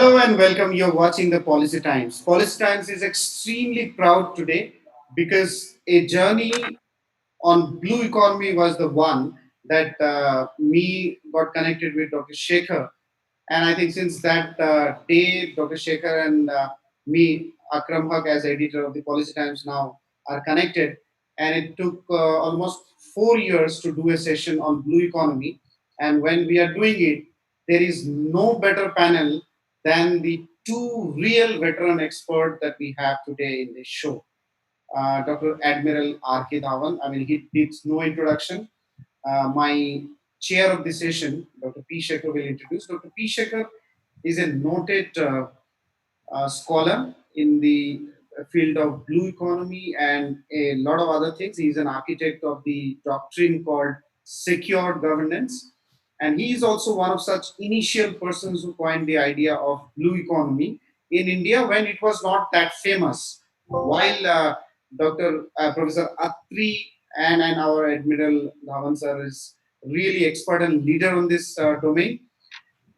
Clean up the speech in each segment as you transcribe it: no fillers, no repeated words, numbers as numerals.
Hello and welcome. You're watching the Policy Times. Policy Times is extremely proud today because a journey on blue economy was the one that me got connected with Dr. Shekhar. And I think since that day, Dr. Shekhar and me, Akram Haq, as editor of the Policy Times, now are connected. And it took almost 4 years to do a session on blue economy. And when we are doing it, there is no better panel than the two real veteran experts that we have today in this show. Dr. Admiral R.K. Dhawan. I mean, he needs no introduction. My chair of the session, Dr. P. Shekhar, will introduce. Dr. P. Shekhar is a noted scholar in the field of blue economy and a lot of other things. He's an architect of the doctrine called secure governance. And he is also one of such initial persons who coined the idea of blue economy in India when it was not that famous. While Dr. Professor Atri and our Admiral Dhawan sir is really expert and leader on this domain.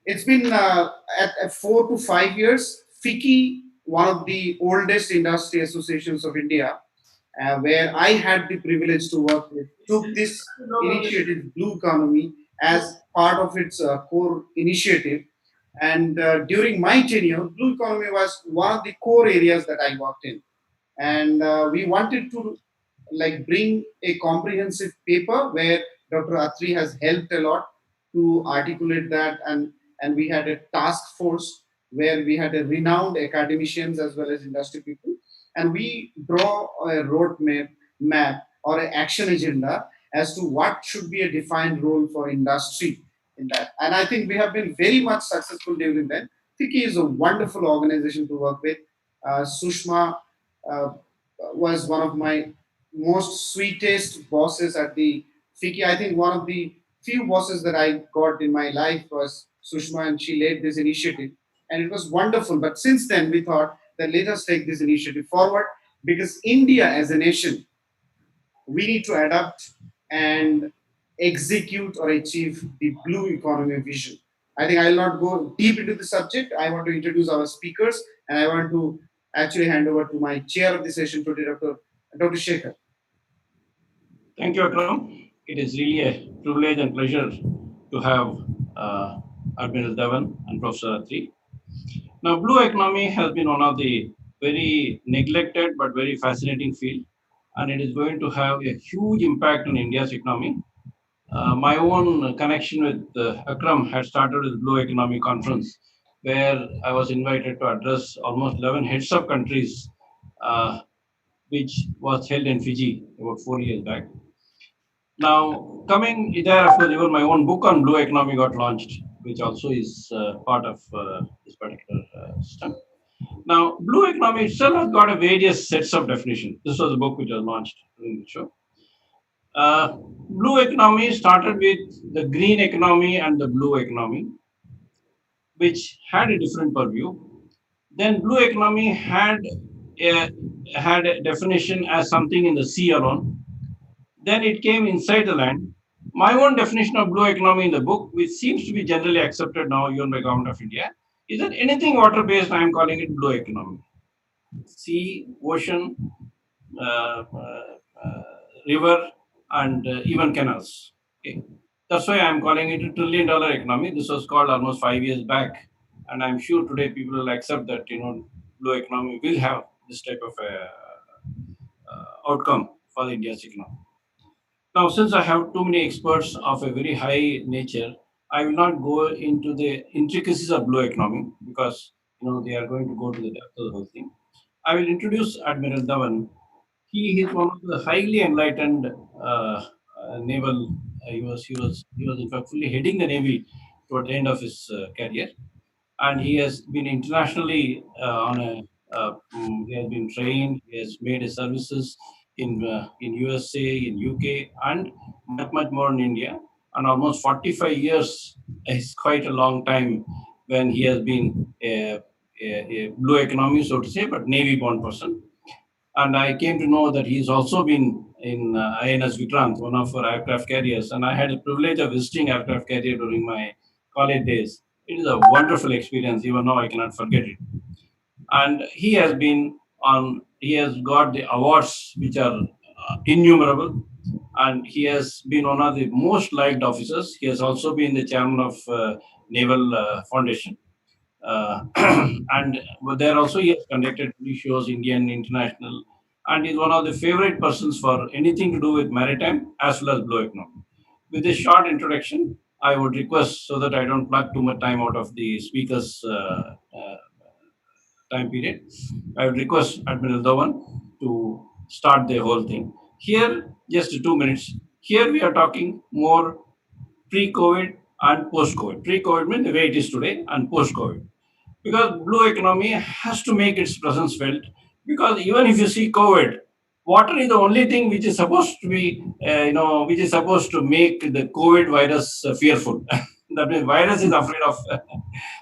It's been at 4 to 5 years. FICCI, one of the oldest industry associations of India, where I had the privilege to work with, took this initiative, Blue Economy, as part of its core initiative. And during my tenure, Blue Economy was one of the core areas that I worked in. And we wanted to like bring a comprehensive paper where Dr. Atri has helped a lot to articulate that, and we had a task force where we had a renowned academicians as well as industry people, and we draw a map or an action agenda as to what should be a defined role for industry in that. And I think we have been very much successful during that. FICCI is a wonderful organization to work with. Sushma uh, was one of my most sweetest bosses at the FICCI. I think one of the few bosses that I got in my life was Sushma, and she led this initiative, and it was wonderful. But since then, we thought that let us take this initiative forward because India, as a nation, we need to adapt and execute or achieve the blue economy vision. I think I'll not go deep into the subject. I want to introduce our speakers, and I want to actually hand over to my chair of the session today, Dr. Shekhar. Thank you, Akram. It is really a privilege and pleasure to have Admiral Devan and Professor Atri. Now, blue economy has been one of the very neglected but very fascinating field, and it is going to have a huge impact on India's economy. My own connection with Akram had started with Blue Economy Conference, where I was invited to address almost 11 heads of countries, uh, which was held in Fiji about 4 years back. Now, coming there, of course, even my own book on blue economy got launched, which also is part of this particular system. Now, blue economy itself has got a various sets of definition. This was a book which was launched during the show. Blue economy started with the green economy and the blue economy, which had a different purview. Then blue economy a, had a definition as something in the sea alone. Then it came inside the land. My own definition of blue economy in the book, which seems to be generally accepted now even by Government of India, is that anything water-based, I am calling it blue economy. Sea, ocean, uh, uh, uh, river, and even canals. Okay. That's why I'm calling it $1 trillion economy. This was called almost 5 years back, and I'm sure today people will accept that blue economy will have this type of outcome for India's economy. Now, since I have too many experts of a very high nature, I will not go into the intricacies of blue economy because they are going to go to the depth of the whole thing. I will introduce Admiral Dhawan. He is one of the highly enlightened naval. He was in fact fully heading the navy toward the end of his career, and he has been internationally on a. He has been trained. He has made his services in USA, in UK, and much more in India. And almost 45 years is quite a long time when he has been a blue economy, so to say, but navy-born person. And I came to know that he's also been in INS Vikrant, one of our aircraft carriers. And I had the privilege of visiting aircraft carrier during my college days It is a wonderful experience. Even now, I cannot forget it. And he has been on. He has got the awards which are innumerable, and he has been one of the most liked officers. He has also been the chairman of Naval Foundation, and there also he has conducted TV shows, Indian, international, and is one of the favorite persons for anything to do with maritime as well as blue economy. With this short introduction, I would request, so that I don't plug too much time out of the speaker's time period, I would request Admiral Dhawan to start the whole thing. Here, just 2 minutes. Here we are talking more pre-COVID and post-COVID. Pre-COVID means the way it is today, and post-COVID, because blue economy has to make its presence felt. Because even if you see COVID, water is the only thing which is supposed to be, which is supposed to make the COVID virus fearful. That means virus is afraid of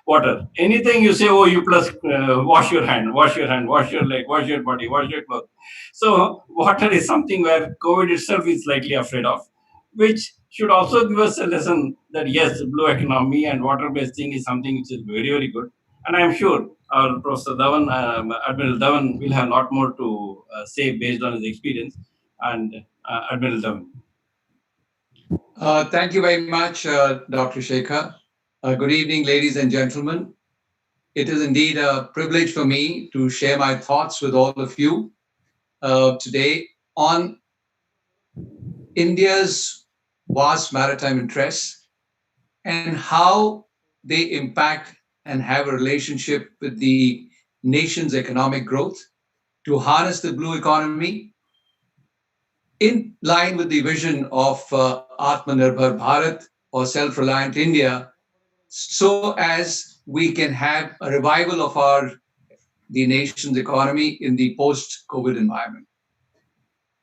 water. Anything you say, oh, you plus wash your hand, wash your hand, wash your leg, wash your body, wash your clothes. So water is something where COVID itself is slightly afraid of, which should also give us a lesson that yes, blue economy and water-based thing is something which is very, very good. And I'm sure our Professor Dhawan, Admiral Dhawan, will have a lot more to say based on his experience. And Admiral Dhawan. Thank you very much, Dr. Shekhar. Good evening, ladies and gentlemen. It is indeed a privilege for me to share my thoughts with all of you today on India's vast maritime interests and how they impact and have a relationship with the nation's economic growth to harness the blue economy in line with the vision of Atmanirbhar Bharat or self-reliant India, so as we can have a revival of the nation's economy in the post-COVID environment.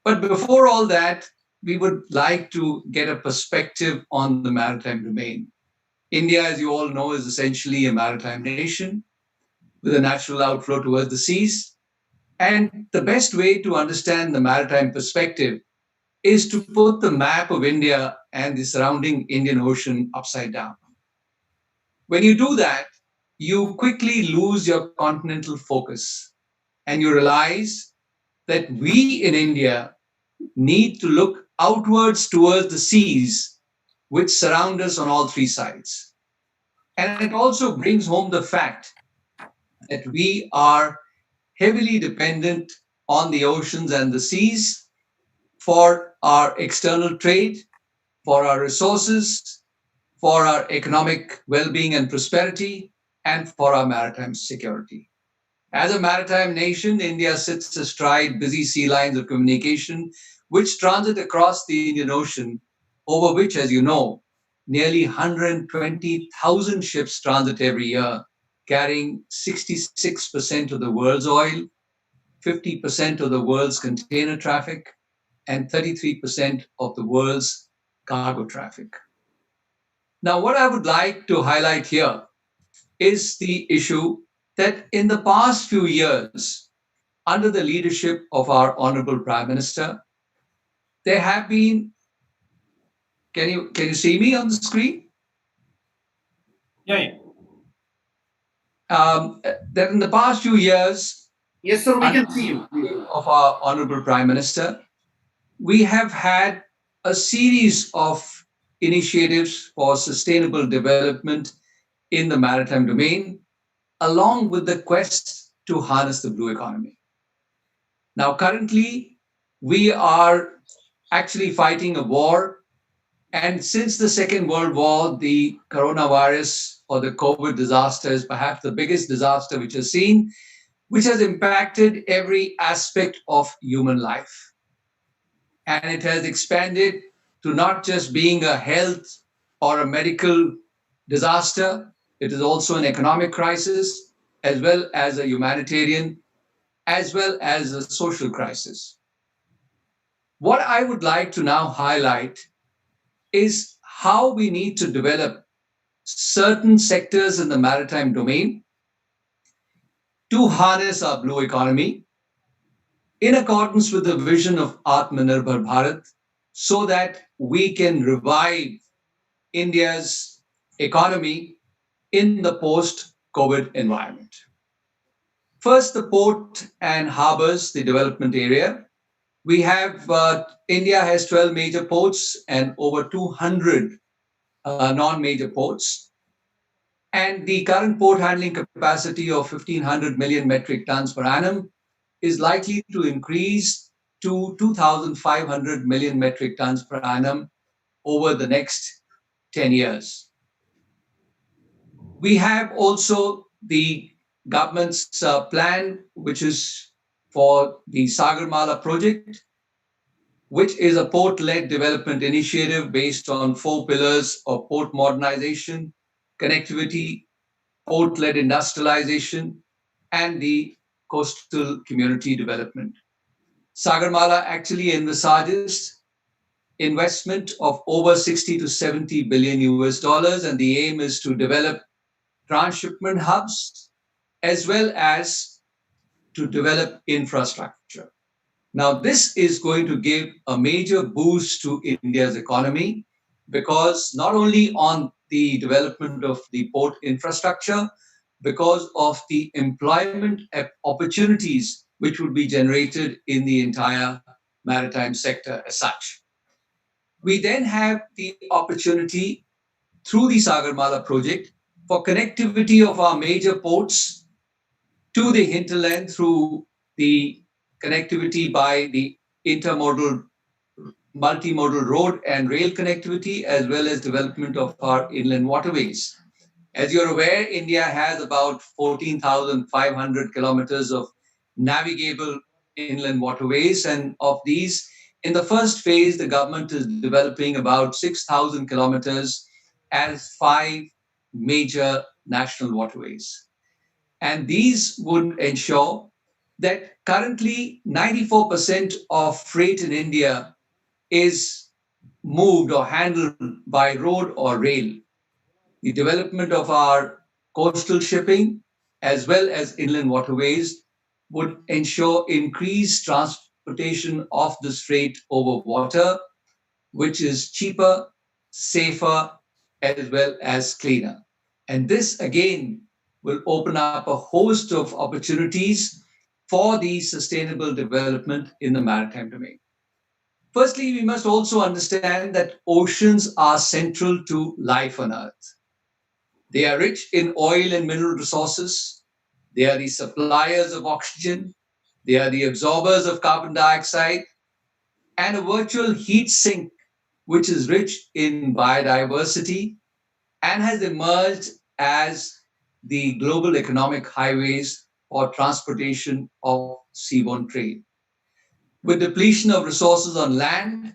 But before all that, we would like to get a perspective on the maritime domain. India, as you all know, is essentially a maritime nation with a natural outflow towards the seas. And the best way to understand the maritime perspective is to put the map of India and the surrounding Indian Ocean upside down. When you do that, you quickly lose your continental focus and you realize that we in India need to look outwards towards the seas which surround us on all three sides. And it also brings home the fact that we are heavily dependent on the oceans and the seas for our external trade, for our resources, for our economic well being and prosperity, and for our maritime security. As a maritime nation, India sits astride busy sea lines of communication which transit across the Indian Ocean, over which, as you know, nearly 120,000 ships transit every year, carrying 66% of the world's oil, 50% of the world's container traffic, and 33% of the world's cargo traffic. Now, what I would like to highlight here is the issue that in the past few years, under the leadership of our Honorable Prime Minister, there have been, can you see me on the screen? Yeah, yeah. That in the past few years, Yes, sir, we under can the see you. leadership of our Honorable Prime Minister, we have had a series of initiatives for sustainable development in the maritime domain, along with the quest to harness the blue economy. Now, currently, we are actually fighting a war. And since the Second World War, the coronavirus or the COVID disaster is perhaps the biggest disaster which has seen, which has impacted every aspect of human life. And it has expanded to not just being a health or a medical disaster, it is also an economic crisis, as well as a humanitarian, as well as a social crisis. What I would like to now highlight is how we need to develop certain sectors in the maritime domain to harness our blue economy in accordance with the vision of Atmanirbhar Bharat so that we can revive India's economy in the post-COVID environment. First, the port and harbors, the development area. We have, India has 12 major ports and over 200 non-major ports. And the current port handling capacity of 1,500 million metric tons per annum is likely to increase to 2,500 million metric tons per annum over the next 10 years. We have also the government's plan, which is for the Sagarmala project, which is a port-led development initiative based on four pillars of port modernization, connectivity, port-led industrialization, and the coastal community development. Sagarmala actually envisages investment of over 60 to 70 billion US dollars, and the aim is to develop transshipment hubs as well as to develop infrastructure. Now, this is going to give a major boost to India's economy because not only on the development of the port infrastructure, because of the employment opportunities which would be generated in the entire maritime sector as such. We then have the opportunity through the Sagarmala project for connectivity of our major ports to the hinterland through the connectivity by the intermodal, multimodal road and rail connectivity, as well as development of our inland waterways. As you're aware, India has about 14,500 kilometers of navigable inland waterways, and of these, in the first phase, the government is developing about 6,000 kilometers as five major national waterways. And these would ensure that currently 94% of freight in India is moved or handled by road or rail. The development of our coastal shipping as well as inland waterways would ensure increased transportation of this freight over water, which is cheaper, safer, as well as cleaner. And this again will open up a host of opportunities for the sustainable development in the maritime domain. Firstly, we must also understand that oceans are central to life on Earth. They are rich in oil and mineral resources. They are the suppliers of oxygen. They are the absorbers of carbon dioxide and a virtual heat sink, which is rich in biodiversity and has emerged as the global economic highways for transportation of seaborne trade. With depletion of resources on land,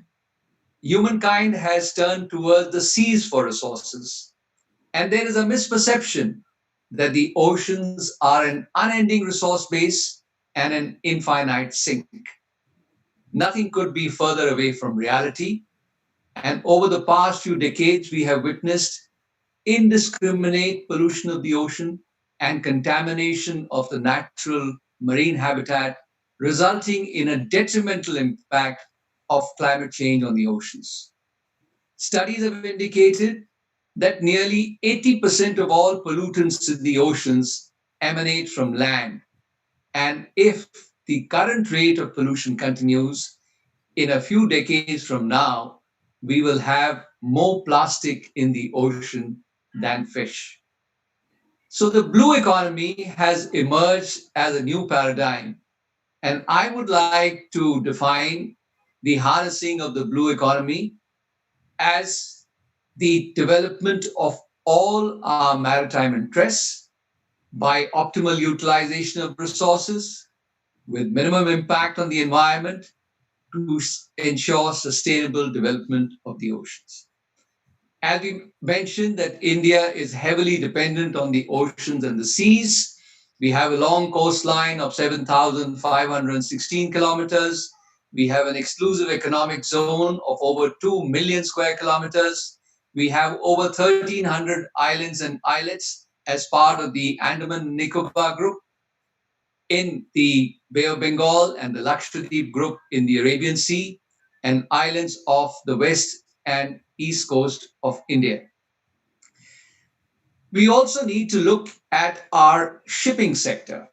humankind has turned towards the seas for resources. And there is a misperception that the oceans are an unending resource base and an infinite sink. Nothing could be further away from reality. And over the past few decades, we have witnessed indiscriminate pollution of the ocean and contamination of the natural marine habitat, resulting in a detrimental impact of climate change on the oceans. Studies have indicated that nearly 80% of all pollutants in the oceans emanate from land. And if the current rate of pollution continues, in a few decades from now, we will have more plastic in the ocean than fish. So the blue economy has emerged as a new paradigm. And I would like to define the harnessing of the blue economy as the development of all our maritime interests by optimal utilization of resources with minimum impact on the environment to ensure sustainable development of the oceans. As we mentioned that India is heavily dependent on the oceans and the seas. We have a long coastline of 7,516 kilometers. We have an exclusive economic zone of over 2 million square kilometers. We have over 1,300 islands and islets as part of the Andaman and Nicobar group in the Bay of Bengal and the Lakshadweep group in the Arabian Sea and islands of the west and east coast of India. We also need to look at our shipping sector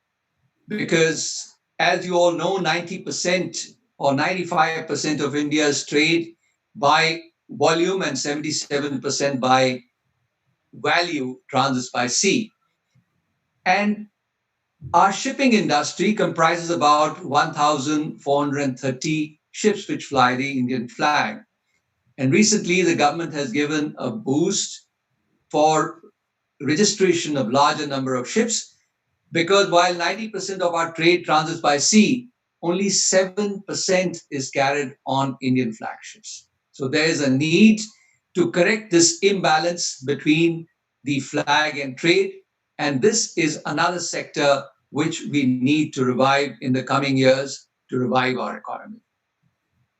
because, as you all know, 90% or 95% of India's trade by volume and 77% by value transits by sea. And our shipping industry comprises about 1,430 ships which fly the Indian flag. And recently, the government has given a boost for registration of larger number of ships because while 90% of our trade transits by sea, only 7% is carried on Indian flagships. So there is a need to correct this imbalance between the flag and trade. And this is another sector which we need to revive in the coming years to revive our economy.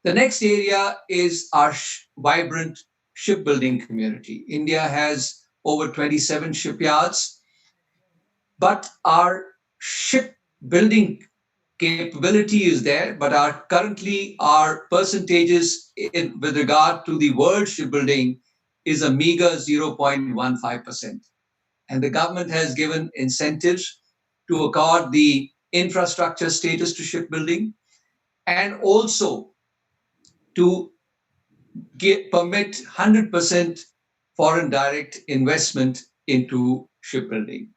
The next area is our vibrant shipbuilding community. India has over 27 shipyards, but our shipbuilding capability is there, but our currently our percentages with regard to the world shipbuilding is a meager 0.15%. And the government has given incentives to accord the infrastructure status to shipbuilding and also to permit 100% foreign direct investment into shipbuilding.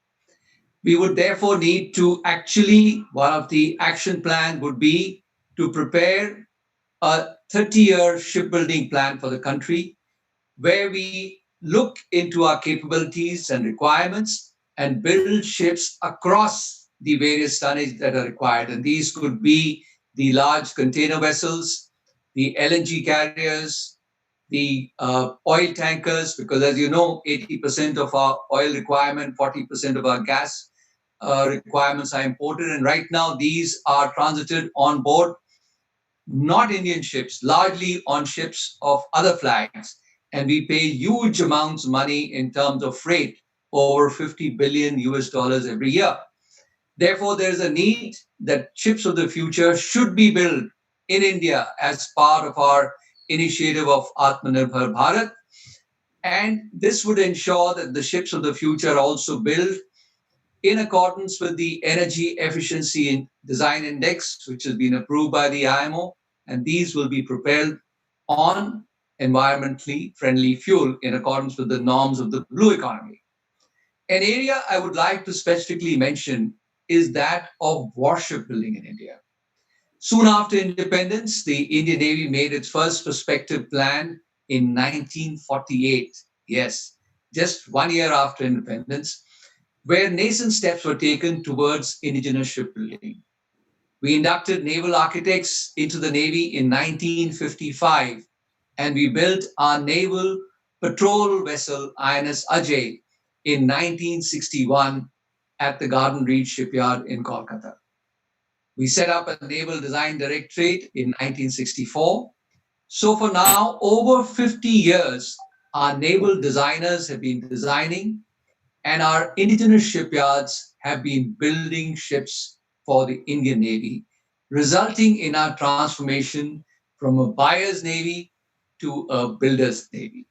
We would therefore need to actually, one of the action plan would be to prepare a 30-year shipbuilding plan for the country where we look into our capabilities and requirements and build ships across the various tonnage that are required. And these could be the large container vessels, the LNG carriers, the oil tankers, because as you know, 80% of our oil requirement, 40% of our gas requirements are imported. And right now, these are transited on board not Indian ships, largely on ships of other flags. And we pay huge amounts of money in terms of freight, over 50 billion US dollars every year. Therefore, there's a need that ships of the future should be built in India as part of our initiative of Atmanirbhar Bharat. And this would ensure that the ships of the future are also built in accordance with the Energy Efficiency Design Index, which has been approved by the IMO, and these will be propelled on environmentally friendly fuel in accordance with the norms of the blue economy. An area I would like to specifically mention is that of warship building in India. Soon after independence, the Indian Navy made its first prospective plan in 1948. Yes, just 1 year after independence, where nascent steps were taken towards indigenous shipbuilding. We inducted naval architects into the Navy in 1955, and we built our naval patrol vessel INS Ajay in 1961 at the Garden Reach shipyard in Kolkata. We set up a naval design directorate in 1964. So for now, over 50 years, our naval designers have been designing and our indigenous shipyards have been building ships for the Indian Navy, resulting in our transformation from a buyer's Navy to a builder's Navy.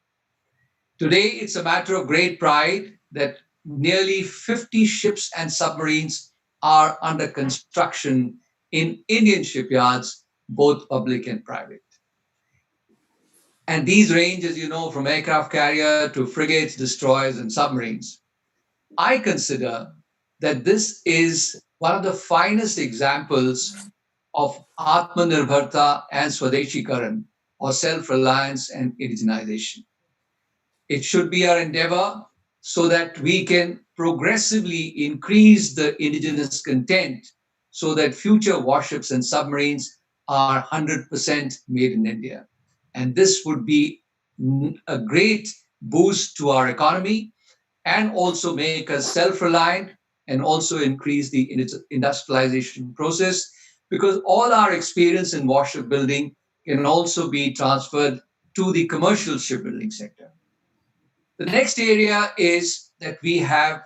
Today, it's a matter of great pride that nearly 50 ships and submarines are under construction in Indian shipyards, both public and private. And these range, as you know, from aircraft carrier to frigates, destroyers, and submarines. I consider that this is one of the finest examples of Atmanirbharta and Swadeshikaran, or self-reliance and indigenization. It should be our endeavor so that we can progressively increase the indigenous content so that future warships and submarines are 100% made in India. And this would be a great boost to our economy and also make us self-reliant and also increase the industrialization process because all our experience in warship building can also be transferred to the commercial shipbuilding sector. The next area is that we have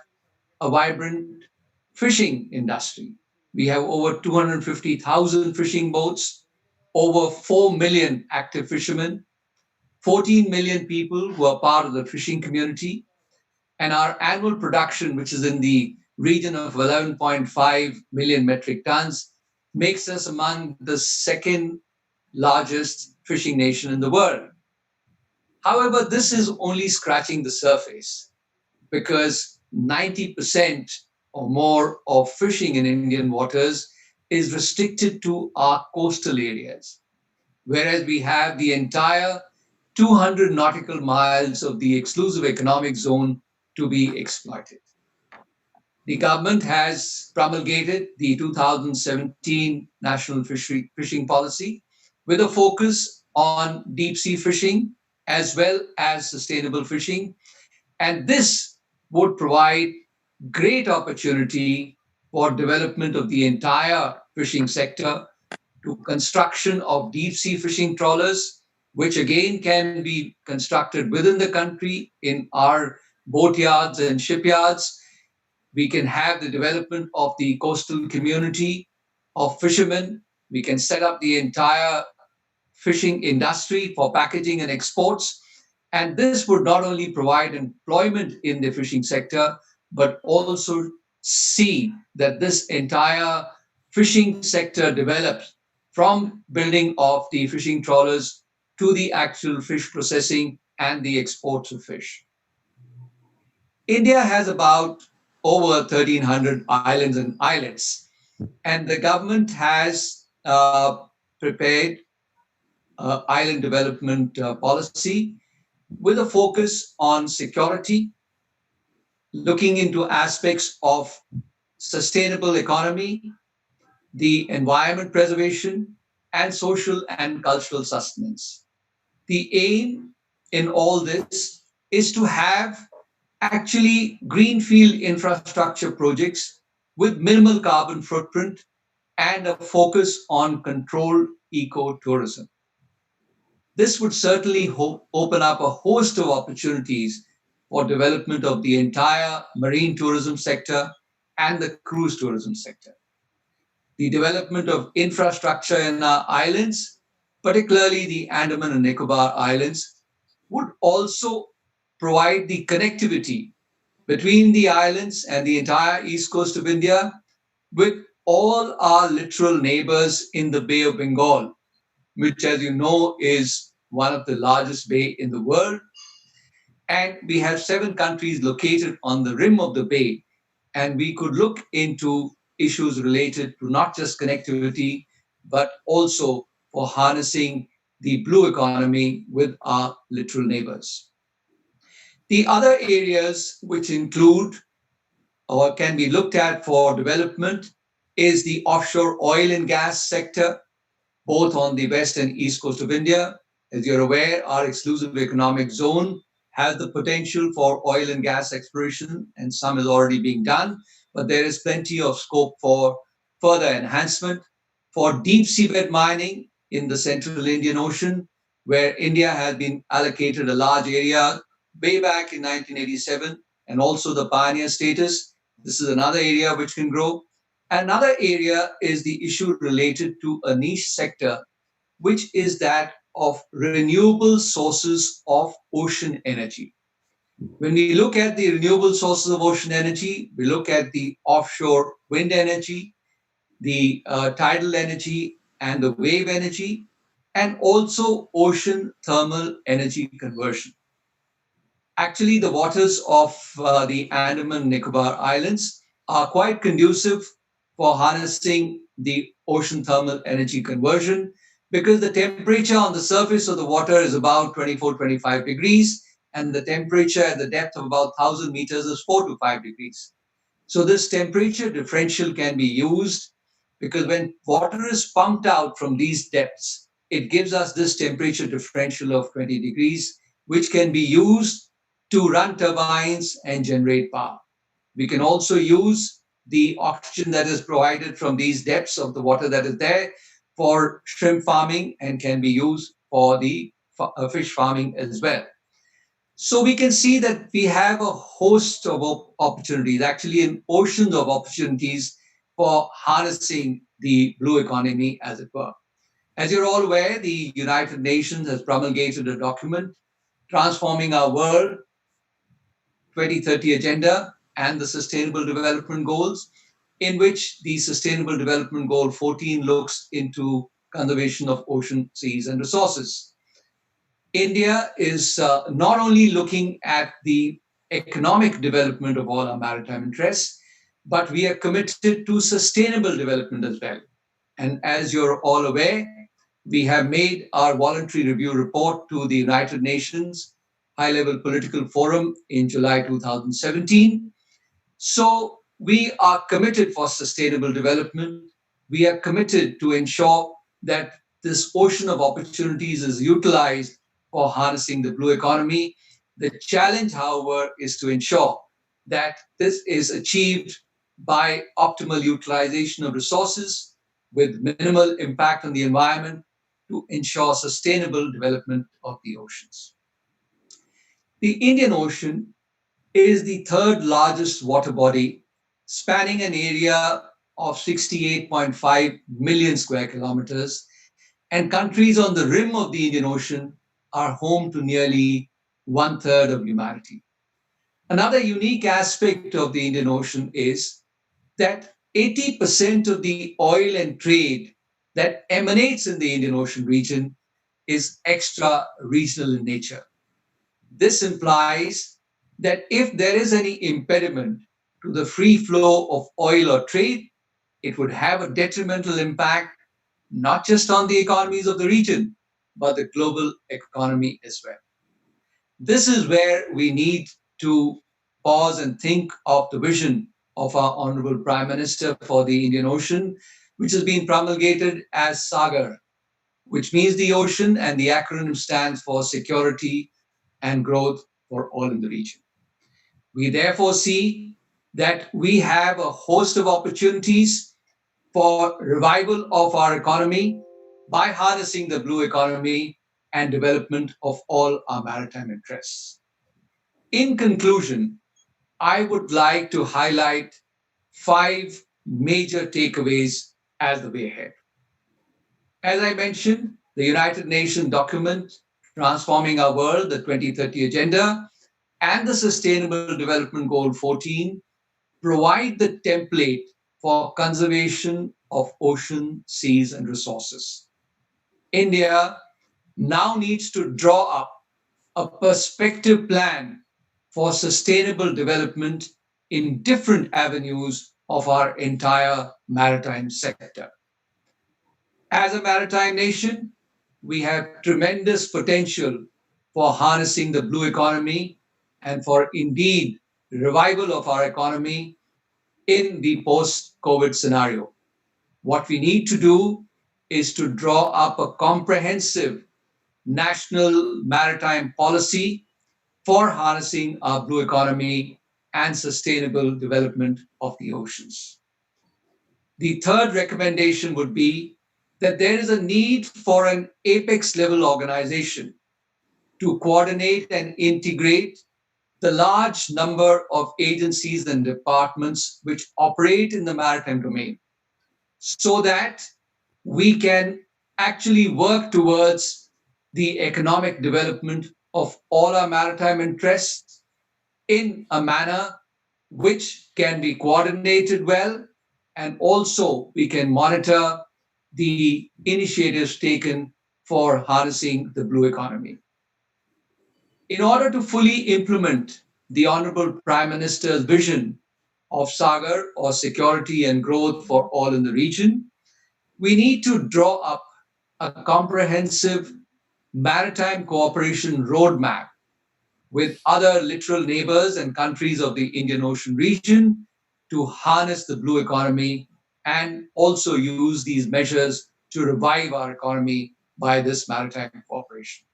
a vibrant fishing industry. We have over 250,000 fishing boats, over 4 million active fishermen, 14 million people who are part of the fishing community, And our annual production, which is in the region of 11.5 million metric tons, makes us among the second largest fishing nation in the world. However, this is only scratching the surface because 90% or more of fishing in Indian waters is restricted to our coastal areas, whereas we have the entire 200 nautical miles of the exclusive economic zone to be exploited. The government has promulgated the 2017 National Fishing Policy with a focus on deep sea fishing as well as sustainable fishing. And this would provide great opportunity for development of the entire fishing sector to construction of deep sea fishing trawlers, which again can be constructed within the country in our boatyards and shipyards. We can have the development of the coastal community of fishermen. We can set up the entire fishing industry for packaging and exports. And this would not only provide employment in the fishing sector, but also see that this entire fishing sector develops from building of the fishing trawlers to the actual fish processing and the exports of fish. India has about over 1,300 islands and islets, and the government has prepared island development policy with a focus on security, looking into aspects of sustainable economy, the environment preservation, and social and cultural sustenance. The aim in all this is to have actually greenfield infrastructure projects with minimal carbon footprint and a focus on controlled ecotourism. This would certainly open up a host of opportunities for development of the entire marine tourism sector and the cruise tourism sector. The development of infrastructure in our islands, particularly the Andaman and Nicobar Islands, would also provide the connectivity between the islands and the entire east coast of India with all our literal neighbors in the Bay of Bengal, which, as you know, is one of the largest bay in the world. And we have 7 countries located on the rim of the bay. And we could look into issues related to not just connectivity, but also for harnessing the blue economy with our literal neighbors. The other areas which include or can be looked at for development is the offshore oil and gas sector, both on the west and east coast of India. As you're aware, our exclusive economic zone has the potential for oil and gas exploration, and some is already being done, but there is plenty of scope for further enhancement. For deep seabed mining in the central Indian Ocean, where India has been allocated a large area way back in 1987, and also the pioneer status. This is another area which can grow. Another area is the issue related to a niche sector, which is that of renewable sources of ocean energy. When we look at the renewable sources of ocean energy, we look at the offshore wind energy, the tidal energy, and the wave energy, and also ocean thermal energy conversion. Actually, the waters of the Andaman and Nicobar Islands are quite conducive for harnessing the ocean thermal energy conversion because the temperature on the surface of the water is about 24, 25 degrees, and the temperature at the depth of about 1,000 meters is 4 to 5 degrees. So this temperature differential can be used because when water is pumped out from these depths, it gives us this temperature differential of 20 degrees, which can be used to run turbines and generate power. We can also use the oxygen that is provided from these depths of the water that is there for shrimp farming and can be used for the fish farming as well. So we can see that we have a host of opportunities, actually an ocean of opportunities for harnessing the blue economy, as it were. As you're all aware, the United Nations has promulgated a document transforming our world 2030 Agenda and the Sustainable Development Goals, in which the Sustainable Development Goal 14 looks into conservation of ocean, seas, and resources. India is not only looking at the economic development of all our maritime interests, but we are committed to sustainable development as well. And as you're all aware, we have made our voluntary review report to the United Nations High Level Political Forum in July 2017. So we are committed for sustainable development. We are committed to ensure that this ocean of opportunities is utilized for harnessing the blue economy. The challenge, however, is to ensure that this is achieved by optimal utilization of resources with minimal impact on the environment to ensure sustainable development of the oceans. The Indian Ocean is the third largest water body, spanning an area of 68.5 million square kilometers, and countries on the rim of the Indian Ocean are home to nearly one third of humanity. Another unique aspect of the Indian Ocean is that 80% of the oil and trade that emanates in the Indian Ocean region is extra regional in nature. This implies that if there is any impediment to the free flow of oil or trade, it would have a detrimental impact not just on the economies of the region, but the global economy as well. This is where we need to pause and think of the vision of our Honorable Prime Minister for the Indian Ocean, which has been promulgated as SAGAR, which means the ocean, and the acronym stands for Security and Growth for All in the Region. We therefore see that we have a host of opportunities for revival of our economy by harnessing the blue economy and development of all our maritime interests. In conclusion, I would like to highlight five major takeaways as the way ahead. As I mentioned, the United Nations document Transforming Our World, the 2030 Agenda, and the Sustainable Development Goal 14 provide the template for conservation of ocean, seas, and resources. India now needs to draw up a perspective plan for sustainable development in different avenues of our entire maritime sector. As a maritime nation, we have tremendous potential for harnessing the blue economy and for indeed revival of our economy in the post-COVID scenario. What we need to do is to draw up a comprehensive national maritime policy for harnessing our blue economy and sustainable development of the oceans. The third recommendation would be that there is a need for an apex level organization to coordinate and integrate the large number of agencies and departments which operate in the maritime domain so that we can actually work towards the economic development of all our maritime interests in a manner which can be coordinated well, and also we can monitor the initiatives taken for harnessing the blue economy. In order to fully implement the Honorable Prime Minister's vision of SAGAR, or Security and Growth for All in the Region, we need to draw up a comprehensive maritime cooperation roadmap with other littoral neighbors and countries of the Indian Ocean region to harness the blue economy and also use these measures to revive our economy by this maritime cooperation.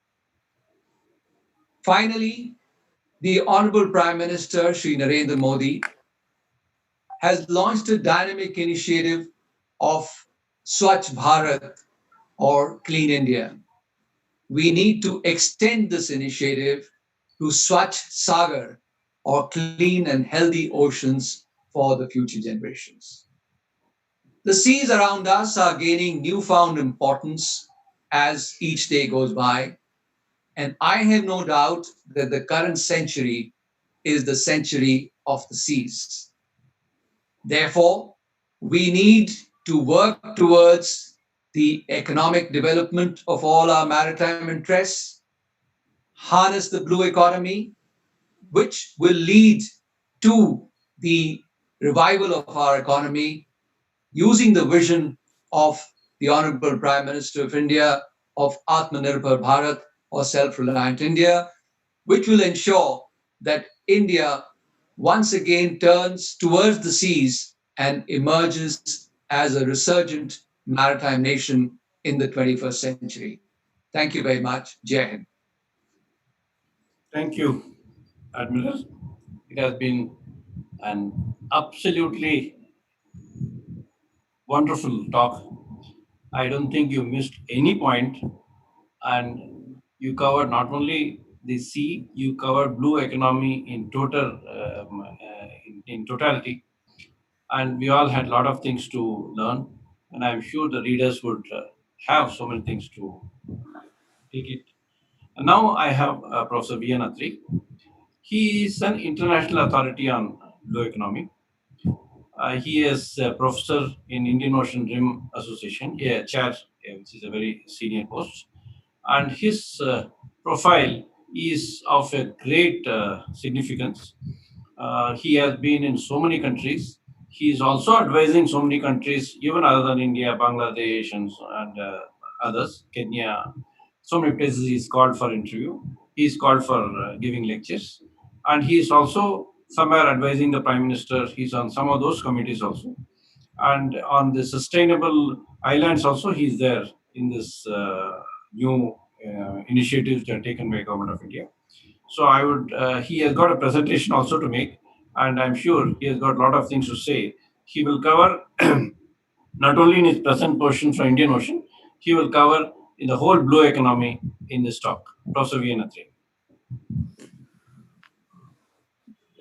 Finally, the Honorable Prime Minister, Shri Narendra Modi, has launched a dynamic initiative of Swachh Bharat, or Clean India. We need to extend this initiative to Swachh Sagar, or clean and healthy oceans for the future generations. The seas around us are gaining newfound importance as each day goes by, and I have no doubt that the current century is the century of the seas. Therefore, we need to work towards the economic development of all our maritime interests, harness the blue economy, which will lead to the revival of our economy using the vision of the Honorable Prime Minister of India of Atmanirbhar Bharat or Self Reliant India, which will ensure that India once again turns towards the seas and emerges as a resurgent maritime nation in the 21st century. Thank you very much. Jai Hind. Thank you, Admiral. It has been an absolutely wonderful talk. I don't think you missed any point, and you covered not only the sea, you covered blue economy in in totality, and we all had a lot of things to learn. And I'm sure the readers would have so many things to take it. And now I have Professor Vienna 3. He is an international authority on blue economy. He is a professor in Indian Ocean Rim Association, a chair, which is a very senior post. And his profile is of a great significance. He has been in so many countries. He is also advising so many countries, even other than India, Bangladesh, and others, Kenya. So many places he is called for interview. He is called for giving lectures, and he is also somewhere advising the prime minister. He's on some of those committees also, and on the sustainable islands also. He's there in this new initiatives that are taken by government of India. So I would. He has got a presentation also to make, and I'm sure he has got a lot of things to say. He will cover not only in his present portion for Indian Ocean, he will cover in the whole blue economy in this talk. Professor Vienna 3.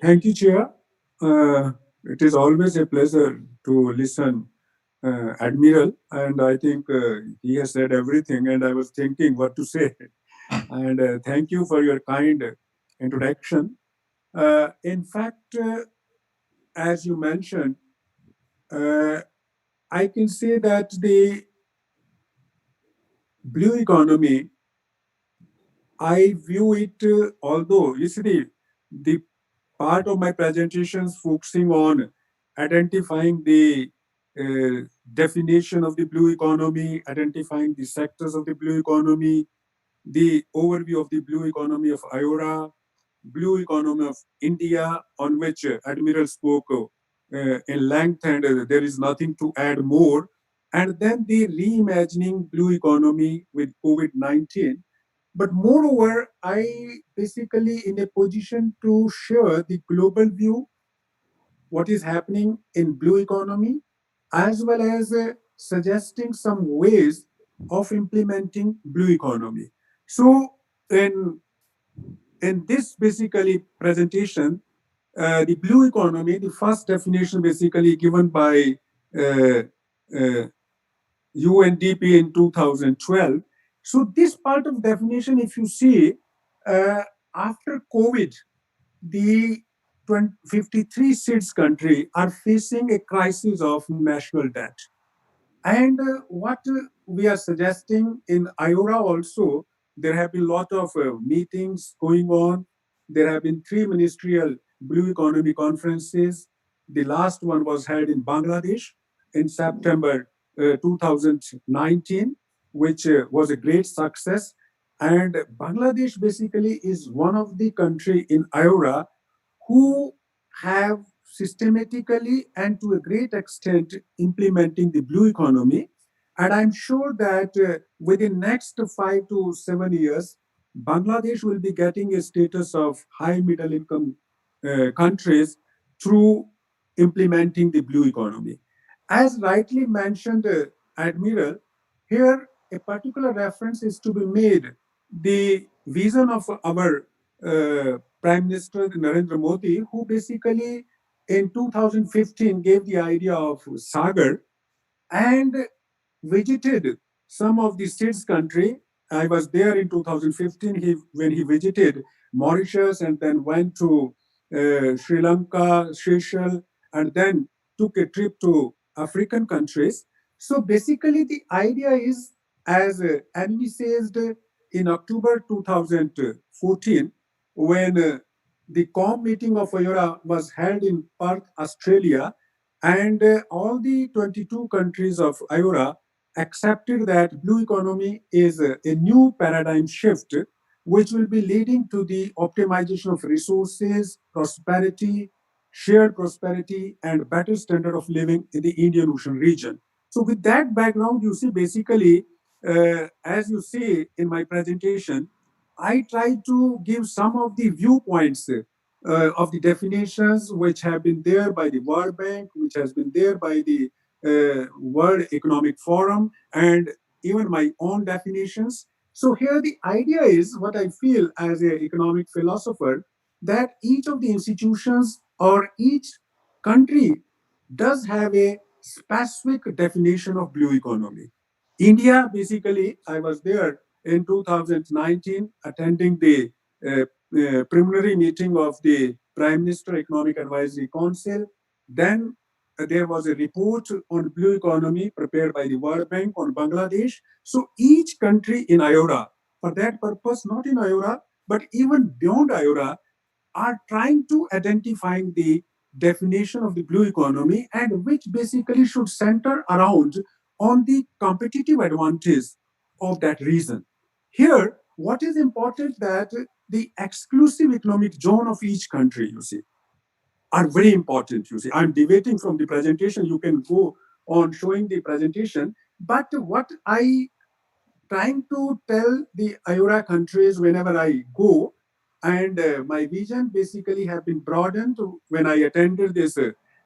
Thank you, Chair. It is always a pleasure to listen, Admiral, and I think he has said everything, and I was thinking what to say. And thank you for your kind introduction. In fact, as you mentioned, uh, I can say that the blue economy, I view it, although you see the part of my presentations focusing on identifying the definition of the blue economy, identifying the sectors of the blue economy, the overview of the blue economy of IORA, blue economy of India, on which Admiral spoke in length, and there is nothing to add more. And then the reimagining blue economy with COVID-19. But moreover, I basically in a position to share the global view, what is happening in blue economy, as well as suggesting some ways of implementing blue economy. So in this basically presentation, the blue economy, the first definition basically given by uh, uh, UNDP in 2012. So this part of definition, if you see, uh, after COVID, the 53 states country are facing a crisis of national debt. And what we are suggesting in IORA also, there have been a lot of meetings going on. There have been 3 ministerial blue economy conferences. The last one was held in Bangladesh in September 2019, which was a great success. And Bangladesh basically is one of the country in IORA who have systematically and to a great extent implementing the blue economy. And I'm sure that within next 5 to 7 years, Bangladesh will be getting a status of high middle income countries through implementing the blue economy. As rightly mentioned, Admiral, here a particular reference is to be made. The vision of our Prime Minister Narendra Modi, who basically in 2015 gave the idea of Sagar and visited some of the states country. I was there in 2015 when he visited Mauritius and then went to Sri Lanka, Seychelles, and then took a trip to African countries. So basically, the idea is, as envisaged in October 2014, when the COM meeting of IORA was held in Perth, Australia, and all the 22 countries of IORA accepted that blue economy is a new paradigm shift which will be leading to the optimization of resources, prosperity, shared prosperity, and better standard of living in the Indian Ocean region. So, with that background, you see, basically, as you see in my presentation, I try to give some of the viewpoints of the definitions which have been there by the World Bank, which has been there by the World Economic Forum, and even my own definitions. So here the idea is what I feel as an economic philosopher, that each of the institutions or each country does have a specific definition of blue economy. India, basically, I was there in 2019 attending the preliminary meeting of the Prime Minister Economic Advisory Council. Then there was a report on blue economy prepared by the World Bank on Bangladesh. So each country in IORA, for that purpose, not in IORA, but even beyond IORA, are trying to identifying the definition of the blue economy, and which basically should center around on the competitive advantage of that region. Here, what is important that the exclusive economic zone of each country, you see, are very important. You see, I'm deviating from the presentation. You can go on showing the presentation. But what I trying to tell the IORA countries whenever I go, and my vision basically have been broadened when I attended this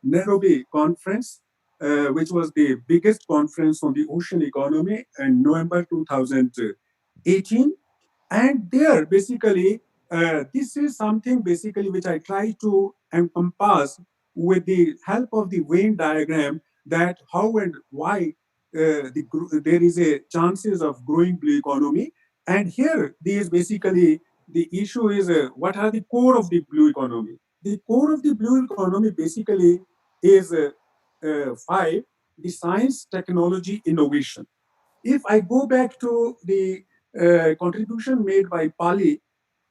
Nairobi conference, which was the biggest conference on the ocean economy in November 2018. And there, basically, this is something basically which I try to encompass with the help of the Venn diagram, that how and why there is a chances of growing blue economy. And here, these basically the issue is what are the core of the blue economy? The core of the blue economy basically is five: the science, technology, innovation. If I go back to the contribution made by Pali,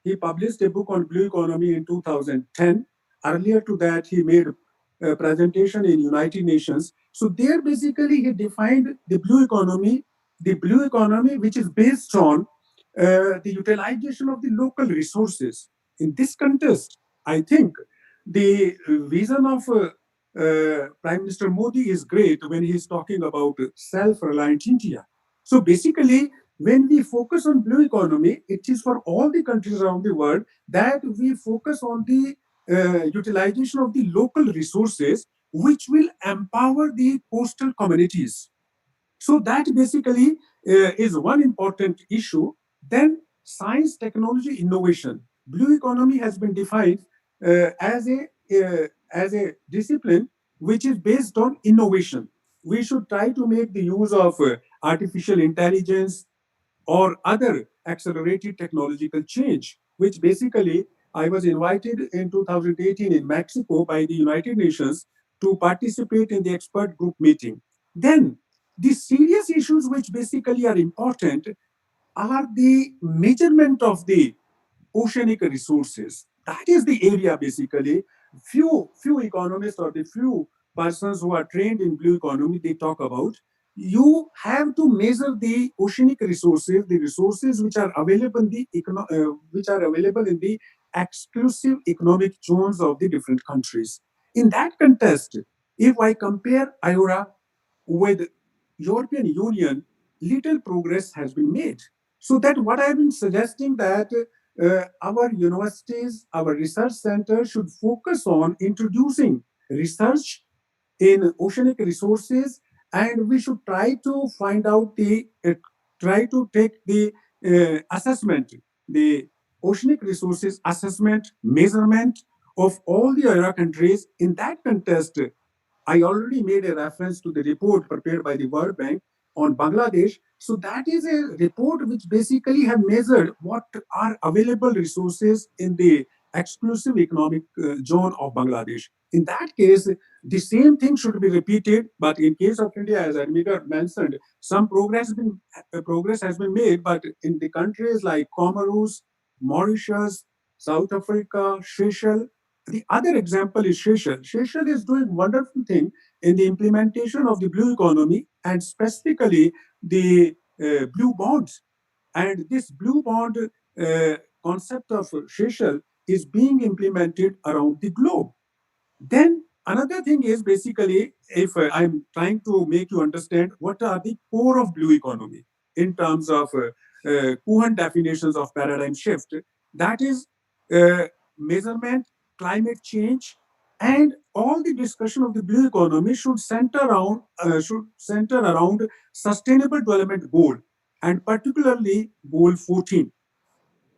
he published a book on blue economy in 2010. Earlier to that, he made a presentation in United Nations. So there, basically, he defined the blue economy, which is based on the utilization of the local resources. In this context, I think the vision of Prime Minister Modi is great when he is talking about self-reliant India. So basically, when we focus on blue economy, it is for all the countries around the world that we focus on the utilization of the local resources, which will empower the coastal communities. So that basically is one important issue. Then science, technology, innovation. Blue economy has been defined as a discipline which is based on innovation. We should try to make the use of artificial intelligence or other accelerated technological change, which basically I was invited in 2018 in Mexico by the United Nations to participate in the expert group meeting. Then the serious issues which basically are important are the measurement of the oceanic resources. That is the area basically. Few economists or the few persons who are trained in blue economy, they talk about. You have to measure the oceanic resources, the resources which are available in the which are available in the exclusive economic zones of the different countries. In that context, if I compare IORA with European Union, little progress has been made. So that what I've been suggesting that our universities, our research centers should focus on introducing research in oceanic resources, and we should try to find out try to take the assessment, the oceanic resources assessment, measurement of all the other countries. In that context, I already made a reference to the report prepared by the World Bank on Bangladesh. So that is a report which basically have measured what are available resources in the exclusive economic zone of Bangladesh. In that case, the same thing should be repeated. But in case of India, as Admira mentioned, some progress has been made. But in the countries like Comoros, Mauritius, South Africa, Seychelles, the other example is Seychelles. Seychelles is doing wonderful thing in the implementation of the blue economy and specifically the blue bonds. And this blue bond concept of Seychelles is being implemented around the globe. Then another thing is basically, if I'm trying to make you understand what are the core of blue economy in terms of current definitions of paradigm shift, that is uh, measurement, climate change, and all the discussion of the blue economy should center around sustainable development goal, and particularly goal 14.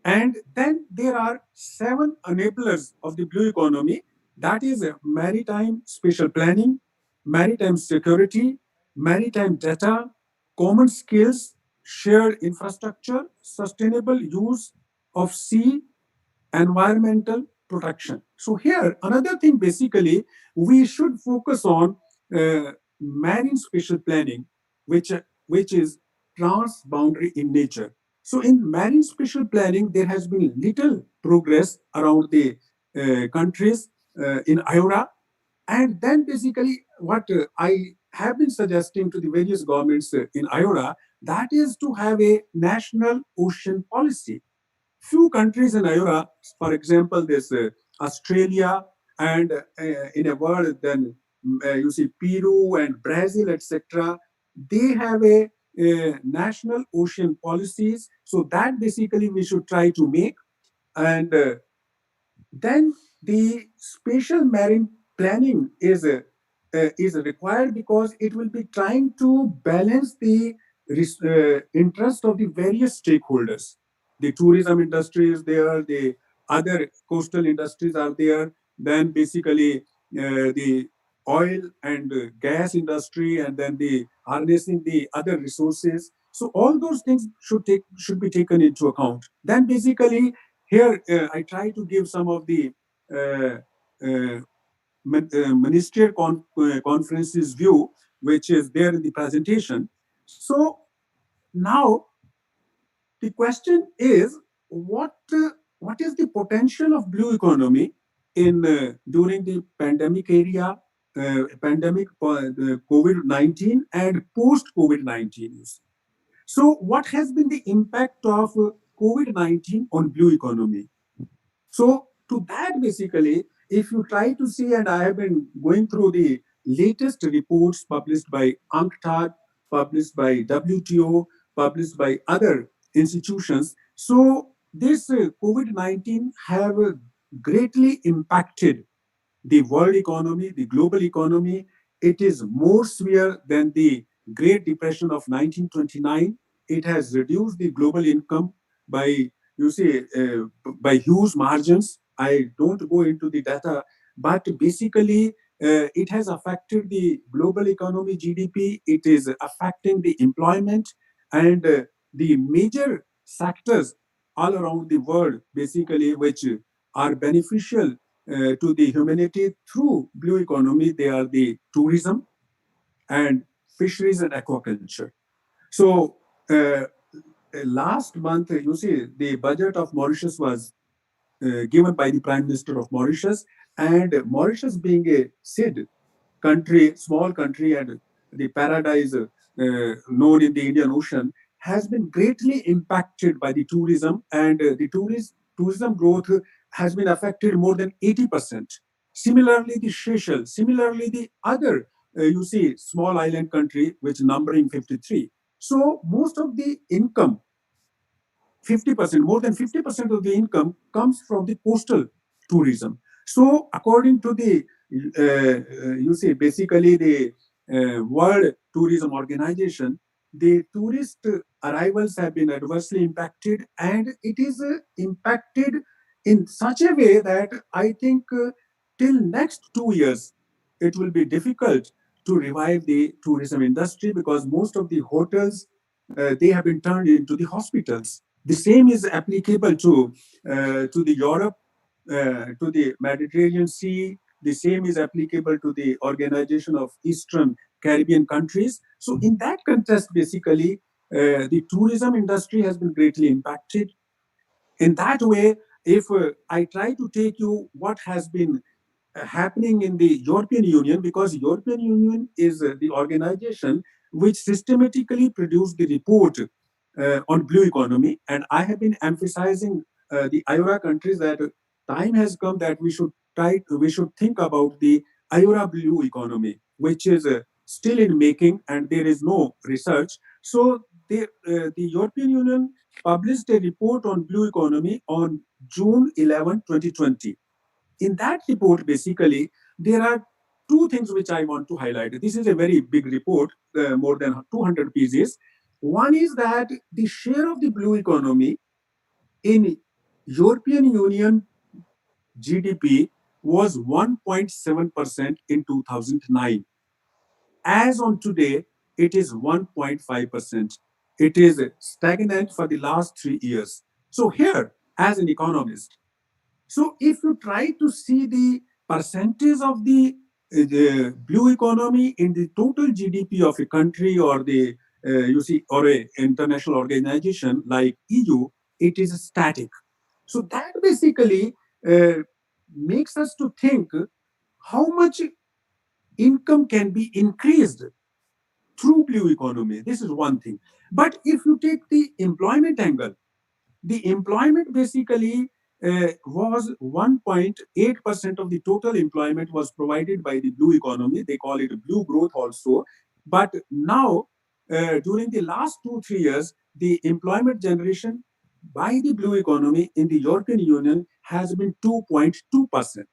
And then there are seven enablers of the blue economy, that is maritime spatial planning, maritime security, maritime data, common skills, shared infrastructure, sustainable use of sea, environmental protection. So here, another thing basically, we should focus on marine spatial planning, which, which is transboundary in nature. So in marine spatial planning, there has been little progress around the countries in IORA. And then basically what I have been suggesting to the various governments in IORA, that is to have a national ocean policy. Few countries in IORA, for example, there's Australia, and in a world, then you see Peru and Brazil, etc. They have a national ocean policies. So that basically we should try to make. And then the spatial marine planning is required because it will be trying to balance the interest of the various stakeholders. The tourism industry is there, the other coastal industries are there, then basically the oil and gas industry, and then the harnessing the other resources. So all those things should be taken into account. Then basically here, I try to give some of the uh, uh, ministerial conferences view, which is there in the presentation. So now the question is, what is the potential of blue economy in during the pandemic area, pandemic the COVID-19 and post COVID-19? So what has been the impact of COVID-19 on blue economy? So to that, basically, if you try to see, and I have been going through the latest reports published by UNCTAD, published by WTO, published by other institutions. So this COVID-19 have greatly impacted the world economy, the global economy. It is more severe than the Great Depression of 1929. It has reduced the global income by, you see, by huge margins. I don't go into the data, but basically, it has affected the global economy, GDP. It is affecting the employment, and the major sectors all around the world, basically, which are beneficial to the humanity through blue economy. They are the tourism and fisheries and aquaculture. So last month, you see, the budget of Mauritius was given by the Prime Minister of Mauritius, and Mauritius being a SID country, small country, and the paradise known in the Indian Ocean, has been greatly impacted by the tourism, and the tourism growth has been affected more than 80%. Similarly, the Seychelles, similarly, the other, you see, small island country, which numbering 53. So most of the income, 50%, more than 50% of the income comes from the coastal tourism. So, according to the, you see, basically the World Tourism Organization, the tourist arrivals have been adversely impacted, and it is impacted in such a way that I think till next 2 years, it will be difficult to revive the tourism industry because most of the hotels they have been turned into the hospitals. The same is applicable to the Europe. to the Mediterranean Sea. The same is applicable to the Organization of Eastern Caribbean countries. So, in that context, basically, the tourism industry has been greatly impacted. In that way, if I try to take you what has been happening in the European Union, because European Union is the organization which systematically produced the report on blue economy, and I have been emphasizing the IORA countries that time has come that we should think about the IORA blue economy, which is still in making, and there is no research. So the European Union published a report on blue economy on June 11, 2020. In that report, basically, there are two things which I want to highlight. This is a very big report, more than 200 pages. One is that the share of the blue economy in European Union GDP was 1.7% in 2009. As on today, it is 1.5%. It is stagnant for the last 3 years. So here, as an economist, so if you try to see the percentage of the blue economy in the total GDP of a country, or the you see, or a international organization like EU, it is static. So that basically uh, makes us to think how much income can be increased through blue economy. This is one thing. But if you take the employment angle, the employment basically was 1.8% of the total employment was provided by the blue economy. They call it blue growth also. But now, during the last 2 3 years, the employment generation by the blue economy in the European Union has been 2.2%.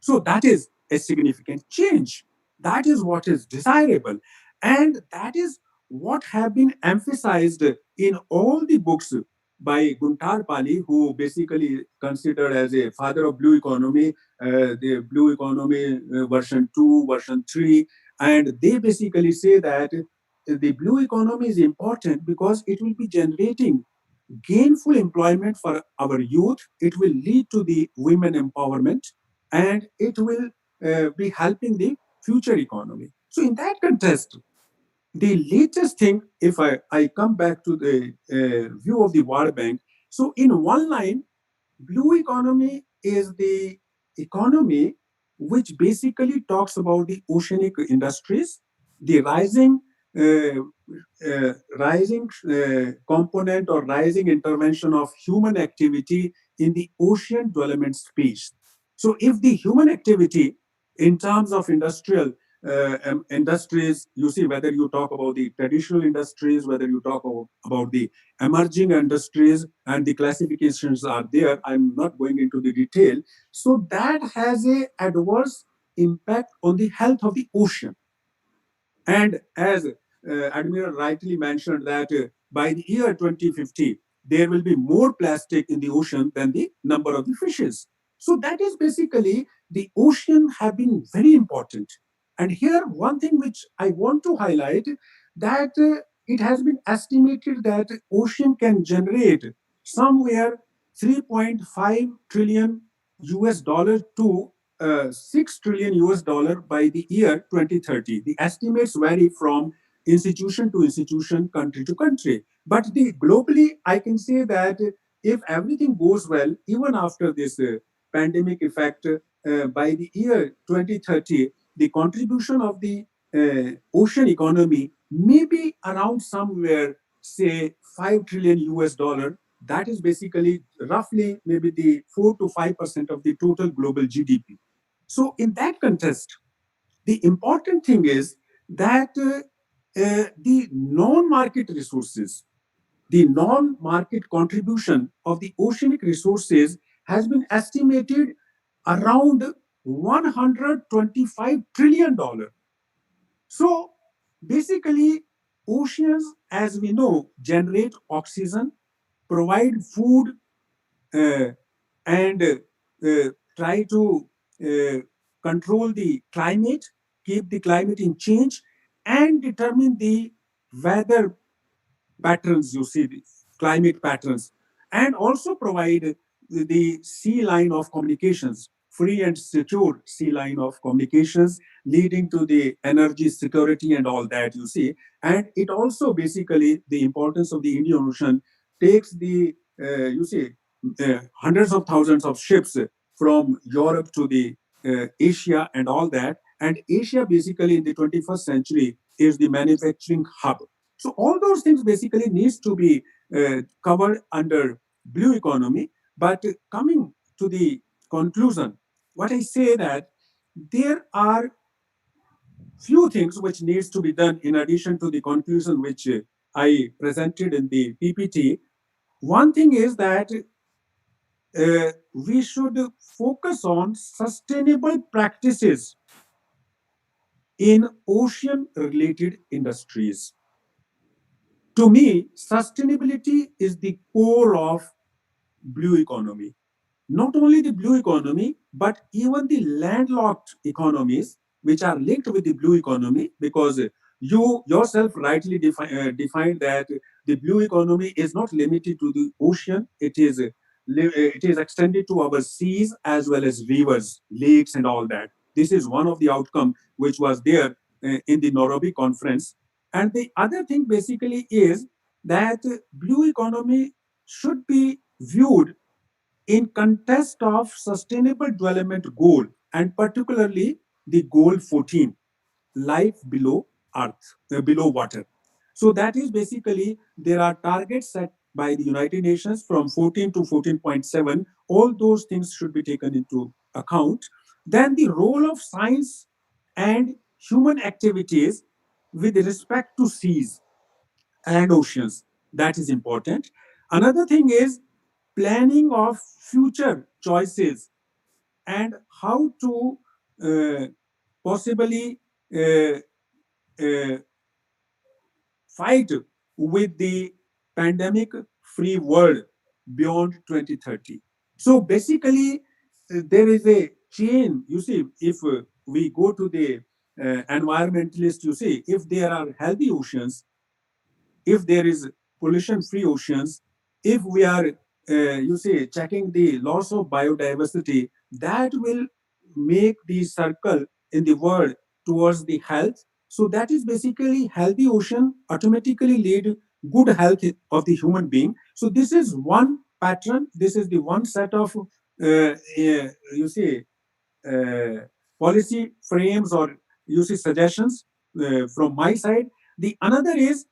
So that is a significant change. That is what is desirable. And that is what have been emphasized in all the books by Guntar Pali, who basically considered as a father of blue economy, the blue economy version 2, version 3. And they basically say that the blue economy is important because it will be generating gainful employment for our youth. It will lead to the women empowerment, and it will be helping the future economy. So, in that context, the latest thing, if I come back to the view of the World Bank, so in one line, blue economy is the economy which basically talks about the oceanic industries, the rising component or rising intervention of human activity in the ocean development space. So, if the human activity in terms of industrial industries, you see, whether you talk about the traditional industries, whether you talk about the emerging industries, and the classifications are there. I'm not going into the detail. So that has a adverse impact on the health of the ocean. And as Admiral rightly mentioned, that by the year 2050, there will be more plastic in the ocean than the number of the fishes. So that is basically the ocean have been very important. And here, one thing which I want to highlight, that it has been estimated that ocean can generate somewhere 3.5 trillion US dollar to 6 trillion US dollar by the year 2030. The estimates vary from institution to institution, country to country. But globally, I can say that if everything goes well, even after this pandemic effect, by the year 2030, the contribution of the ocean economy may be around somewhere, say, 5 trillion US dollar. That is basically roughly maybe the 4 to 5% of the total global GDP. So, in that context, the important thing is that the non market resources, the non market contribution of the oceanic resources has been estimated around $125 trillion. So, basically, oceans, as we know, generate oxygen, provide food, uh, and try to uh, control the climate, keep the climate in change, and determine the weather patterns, you see, the climate patterns, and also provide the sea line of communications, free and secure sea line of communications, leading to the energy security and all that, you see. And it also basically the importance of the Indian Ocean takes the, you see, hundreds of thousands of ships from Europe to the Asia and all that. And Asia basically in the 21st century is the manufacturing hub. So all those things basically needs to be covered under blue economy. But coming to the conclusion, what I say that there are few things which needs to be done in addition to the conclusion which I presented in the PPT. One thing is that we should focus on sustainable practices in ocean related industries. To me, sustainability is the core of blue economy. Not only the blue economy, but even the landlocked economies, which are linked with the blue economy, because you yourself rightly defined that the blue economy is not limited to the ocean. It is extended to our seas as well as rivers, lakes, and all that. This is one of the outcome which was there in the Nairobi conference. And the other thing basically is that blue economy should be viewed in context of sustainable development goal, and particularly the goal 14, life below earth, below water. So that is basically there are targets set by the United Nations from 14 to 14.7. All those things should be taken into account. Then the role of science and human activities with respect to seas and oceans. That is important. Another thing is planning of future choices and how to uh, possibly uh, uh, fight with the pandemic free world beyond 2030. So basically, there is a chain. You see, if we go to the environmentalist, you see, if there are healthy oceans, if there is pollution free oceans, if we are you see checking the loss of biodiversity, that will make the circle in the world towards the health. So that is basically healthy ocean automatically lead good health of the human being. So this is one pattern, this is the one set of you see uh, policy frames, or you see suggestions from my side. The another is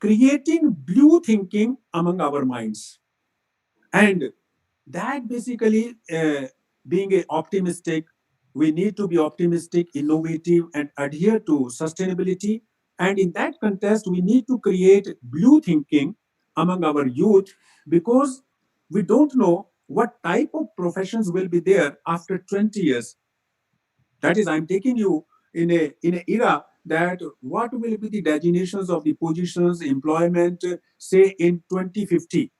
creating blue thinking among our minds, and that basically being a optimistic, we need to be optimistic, innovative, and adhere to sustainability. And in that context we need to create blue thinking among our youth, because we don't know what type of professions will be there after 20 years. That is, I'm taking you in a era that what will be the designations of the positions, employment, say in 2050.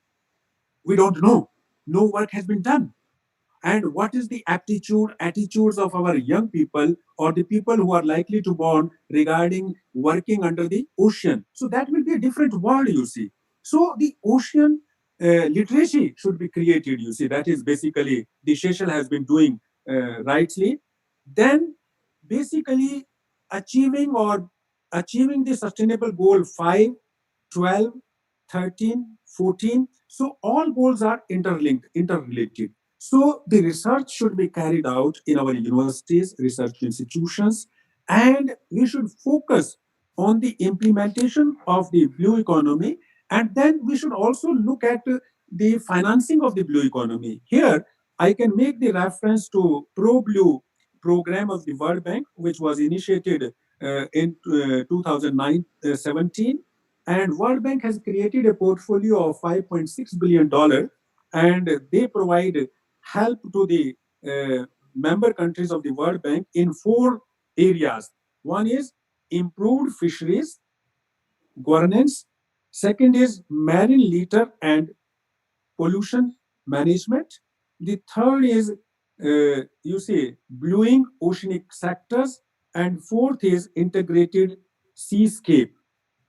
We don't know. No work has been done. And what is the attitudes of our young people or the people who are likely to born regarding working under the ocean? So that will be a different world, you see. So the ocean literacy should be created, you see. That is basically the Seychelles has been doing rightly. Then basically achieving or achieving the sustainable goal 5, 12, 13, 14. So all goals are interlinked, interrelated. So the research should be carried out in our universities, research institutions, and we should focus on the implementation of the blue economy. And then we should also look at the financing of the blue economy. Here, I can make the reference to Pro Blue program of the World Bank, which was initiated in 2009-17. And World Bank has created a portfolio of $5.6 billion, and they provide help to the member countries of the World Bank in four areas. One is improved fisheries governance. Second is marine litter and pollution management. The third is, you see, blueing oceanic sectors. And fourth is integrated seascape.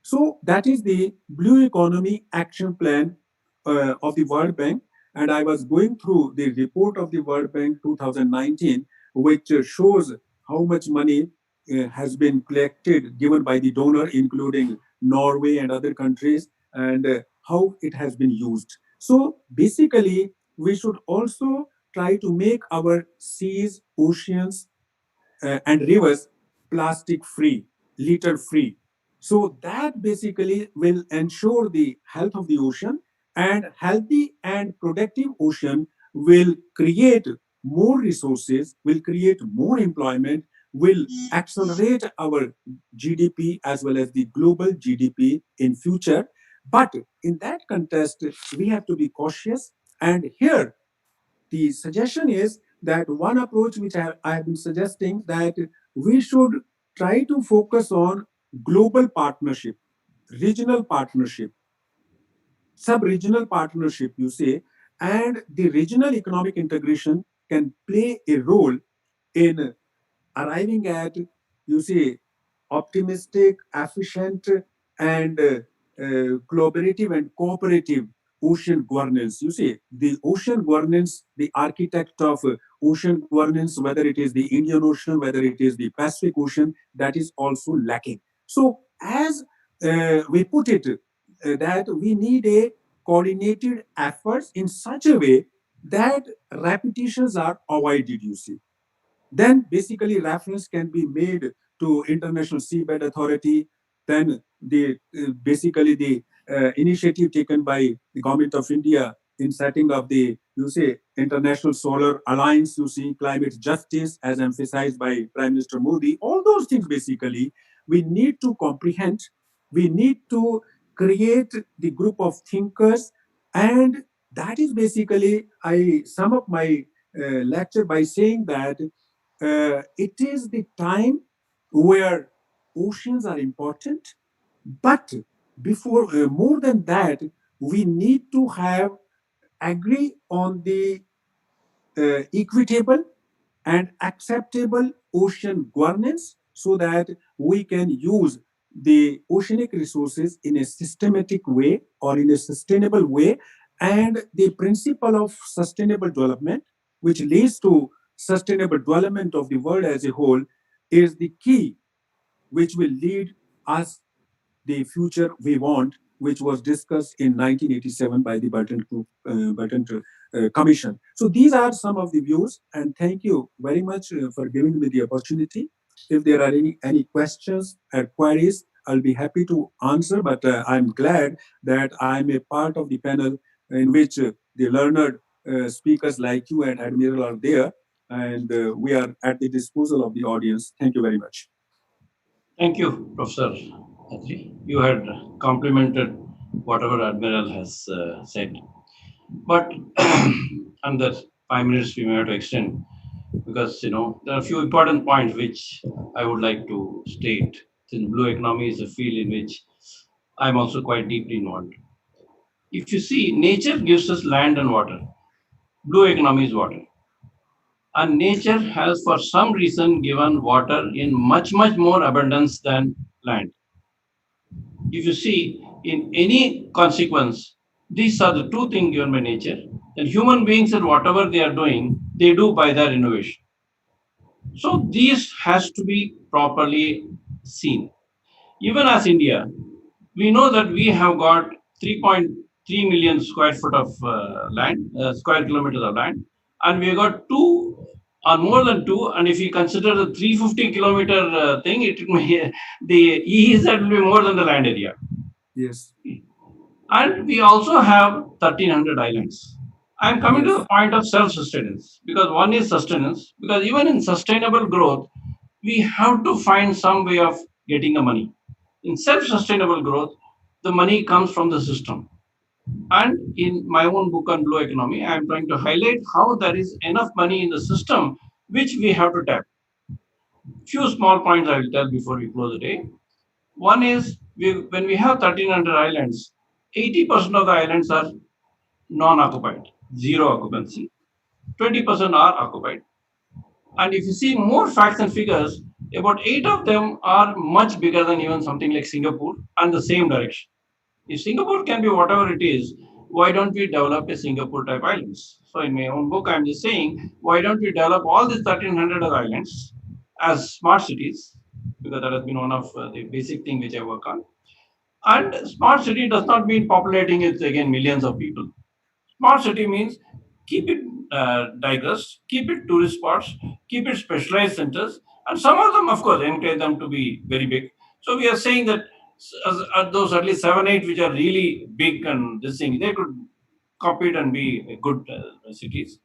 So that is the Blue Economy Action Plan of the World Bank. And I was going through the report of the World Bank 2019, which shows how much money has been collected, given by the donor, including Norway and other countries, and how it has been used. So basically, we should also try to make our seas, oceans, and rivers plastic free, litter free. So that basically will ensure the health of the ocean, and healthy and productive ocean will create more resources, will create more employment, will accelerate our GDP as well as the global GDP in future. But in that context, we have to be cautious. And here the suggestion is that one approach which I have been suggesting, that we should try to focus on global partnership, regional partnership, sub-regional partnership, you say, and the regional economic integration can play a role in arriving at, you see, optimistic, efficient, and collaborative and cooperative ocean governance. You see, the ocean governance, the architect of ocean governance, whether it is the Indian Ocean, whether it is the Pacific Ocean, that is also lacking. So, as we put it, that we need a coordinated efforts in such a way that repetitions are avoided, you see. Then basically reference can be made to International Seabed Authority. Then the basically the initiative taken by the government of India in setting up the, you say, International Solar Alliance, you see, climate justice as emphasized by Prime Minister Modi. All those things basically we need to comprehend. We need to create the group of thinkers, and that is basically I sum up my lecture by saying that it is the time where oceans are important, but before more than that, we need to have agree on the equitable and acceptable ocean governance, so that we can use the oceanic resources in a systematic way or in a sustainable way. And the principle of sustainable development, which leads to sustainable development of the world as a whole, is the key which will lead us the future we want, which was discussed in 1987 by the Burton Commission. So these are some of the views, and thank you very much for giving me the opportunity. If there are any questions or queries, I'll be happy to answer, but I'm glad that I'm a part of the panel in which the learned speakers like you and Admiral are there, and we are at the disposal of the audience. Thank you very much. Thank you, Professor Atri. You had complimented whatever Admiral has said. But under 5 minutes, we may have to extend because there are a few important points which I would like to state. Since blue economy is a field in which I'm also quite deeply involved. If you see, nature gives us land and water. Blue economy is water. And nature has, for some reason, given water in much, much more abundance than land. If you see, in any consequence, these are the two things given by nature. And human beings and whatever they are doing, they do by their innovation. So these has to be properly seen. Even as India, we know that we have got 3.3 million square foot of land, square kilometers of land, and we got two or more than two. And if you consider the 350-kilometer thing, it may the EEZ will be more than the land area. Yes. And we also have 1,300 islands. I'm coming to the point of self-sustenance, because one is sustenance, because even in sustainable growth, we have to find some way of getting the money. In self-sustainable growth, the money comes from the system. And in my own book on blue economy, I'm trying to highlight how there is enough money in the system which we have to tap. Few small points I will tell before we close the day. One is when we have 1,300 islands, 80% of the islands are non-occupied, zero occupancy. 20% are occupied. And if you see more facts and figures, about 8 of them are much bigger than even something like Singapore and the same direction. If Singapore can be whatever it is, why don't we develop a Singapore type islands? So in my own book, I'm just saying, why don't we develop all these 1,300 other islands as smart cities? Because that has been one of the basic thing which I work on. And smart city does not mean populating it again millions of people. Smart city means keep it digressed, keep it tourist spots, keep it specialized centers, and some of them, of course, encourage them to be very big. So we are saying that those at least 7, 8 which are really big and this thing, they could compete and be good cities,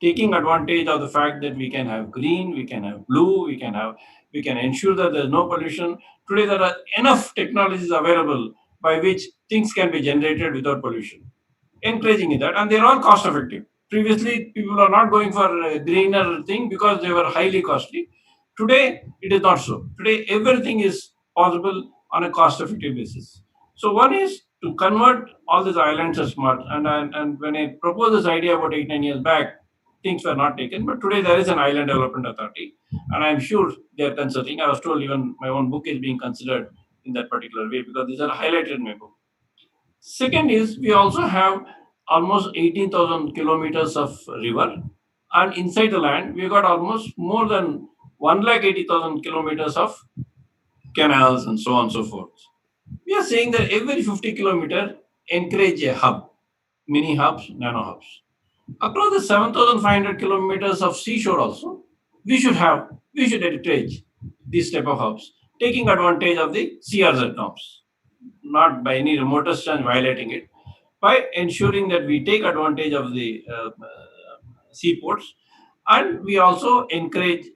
taking advantage of the fact that we can have green, we can have blue, we can ensure that there's no pollution. Today there are enough technologies available by which things can be generated without pollution, encouraging in that, and they're all cost effective. Previously, people are not going for a greener thing because they were highly costly. Today, it is not so. Today, everything is possible on a cost effective basis. So, one is to convert all these islands as smart. And when I proposed this idea about 8, 9 years back, things were not taken. But today, there is an island development authority, and I'm sure they are considering. I was told even my own book is being considered in that particular way because these are highlighted in my book. Second is we also have almost 18,000 kilometers of river, and inside the land we got almost more than 180,000 kilometers of canals and so on and so forth. We are saying that every 50 kilometer encourage a hub, mini hubs, nano hubs. Across the 7,500 kilometers of seashore also, we should have, we should encourage these type of hubs, taking advantage of the CRZ norms, not by any remotest and violating it, by ensuring that we take advantage of the seaports, and we also encourage,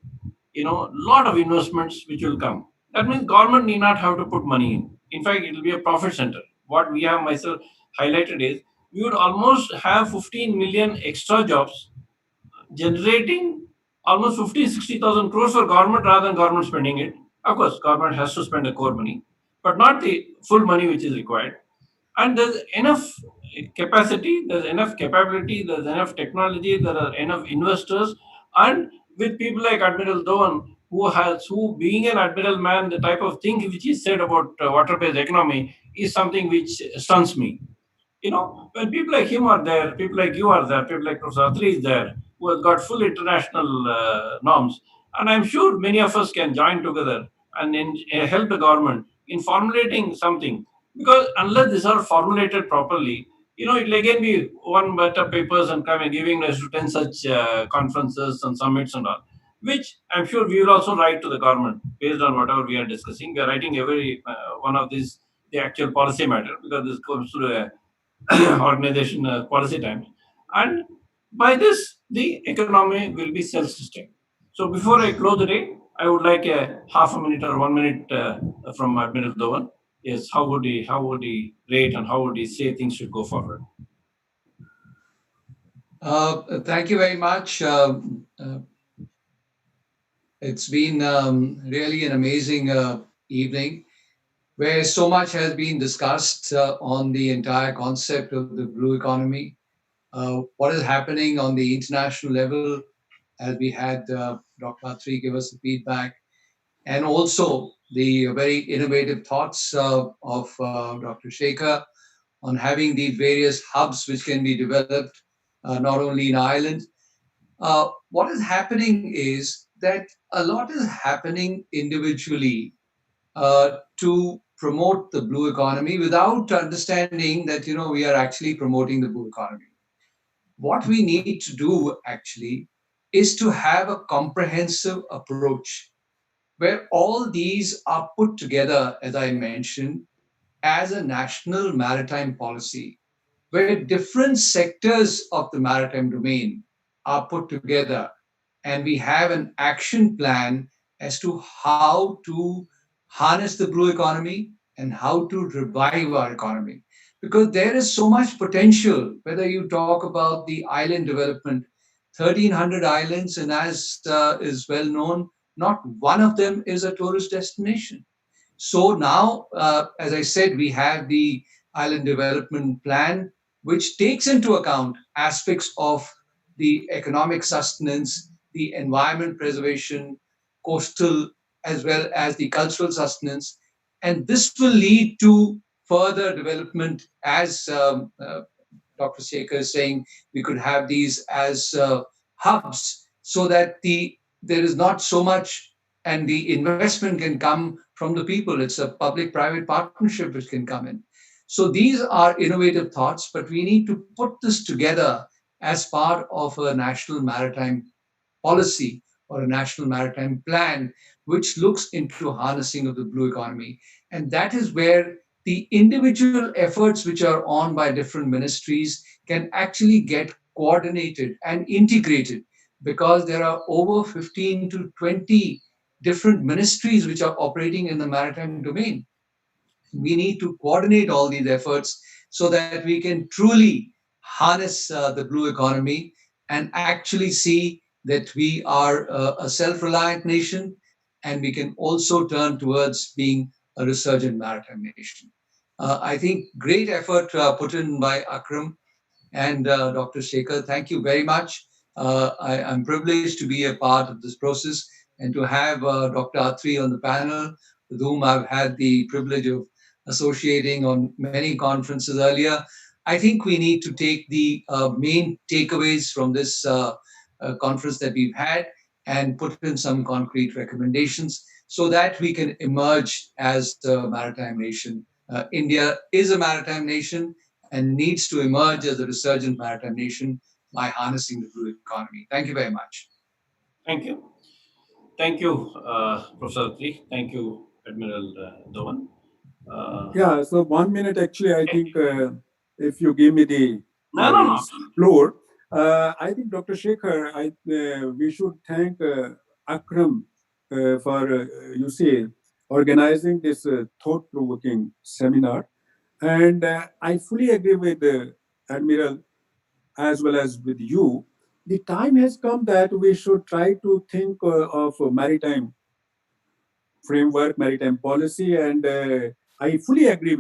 lot of investments which will come. That means government need not have to put money in. In fact, it will be a profit center. What we have myself highlighted is we would almost have 15 million extra jobs, generating almost 50, 60,000 crores for government rather than government spending it. Of course, government has to spend the core money, but not the full money which is required. And there's enough capacity, there's enough capability, there's enough technology, there are enough investors, and with people like Admiral Dhawan, who being an admiral man, the type of thing which he said about water-based economy is something which stuns me. When people like him are there, people like you are there, people like Professor Atri is there, who has got full international norms, and I'm sure many of us can join together and help the government in formulating something. Because unless these are formulated properly, it will again be one better papers and come and giving us to 10 such conferences and summits and all, which I'm sure we will also write to the government based on whatever we are discussing. We are writing every one of these, the actual policy matter, because this comes to the organization policy times. And by this, the economy will be self-sustained. So before I close the day, I would like a half a minute or 1 minute from Admiral Dhawan. Yes, how would he rate and how would he say things should go forward? Thank you very much. It's been really an amazing evening where so much has been discussed on the entire concept of the blue economy, what is happening on the international level, as we had Dr. Atri give us the feedback, and also the very innovative thoughts of Dr. Shekhar on having these various hubs which can be developed not only in Ireland. What is happening is that a lot is happening individually to promote the blue economy without understanding that we are actually promoting the blue economy. What we need to do actually is to have a comprehensive approach where all these are put together, as I mentioned, as a national maritime policy, where different sectors of the maritime domain are put together, and we have an action plan as to how to harness the blue economy and how to revive our economy. Because there is so much potential, whether you talk about the island development, 1,300 islands, and as is well known, not one of them is a tourist destination. So now, as I said, we have the island development plan, which takes into account aspects of the economic sustenance, the environment preservation, coastal, as well as the cultural sustenance. And this will lead to further development as Dr. Sekhar is saying we could have these as hubs so that there is not so much, and the investment can come from the people. It's a public-private partnership which can come in. So these are innovative thoughts, but we need to put this together as part of a national maritime policy or a national maritime plan, which looks into harnessing of the blue economy. And that is where the individual efforts which are on by different ministries can actually get coordinated and integrated, because there are over 15 to 20 different ministries which are operating in the maritime domain. We need to coordinate all these efforts so that we can truly harness the blue economy and actually see that we are a self-reliant nation, and we can also turn towards being a resurgent maritime nation. I think great effort put in by Akram and Dr. Shekhar. Thank you very much. I'm privileged to be a part of this process and to have Dr. Atri on the panel, with whom I've had the privilege of associating on many conferences earlier. I think we need to take the main takeaways from this conference that we've had and put in some concrete recommendations so that we can emerge as a maritime nation. India is a maritime nation and needs to emerge as a resurgent maritime nation by harnessing the blue economy. Thank you very much. Thank you. Thank you, Professor Tri. Thank you, Admiral Dhawan. Yeah, so 1 minute actually, I think if you give me the No, no, no. floor, I think Dr. Shekhar, we should thank Akram for, you see, organizing this thought-provoking seminar. And I fully agree with Admiral as well as with you. The time has come that we should try to think of maritime framework, maritime policy, and I fully agree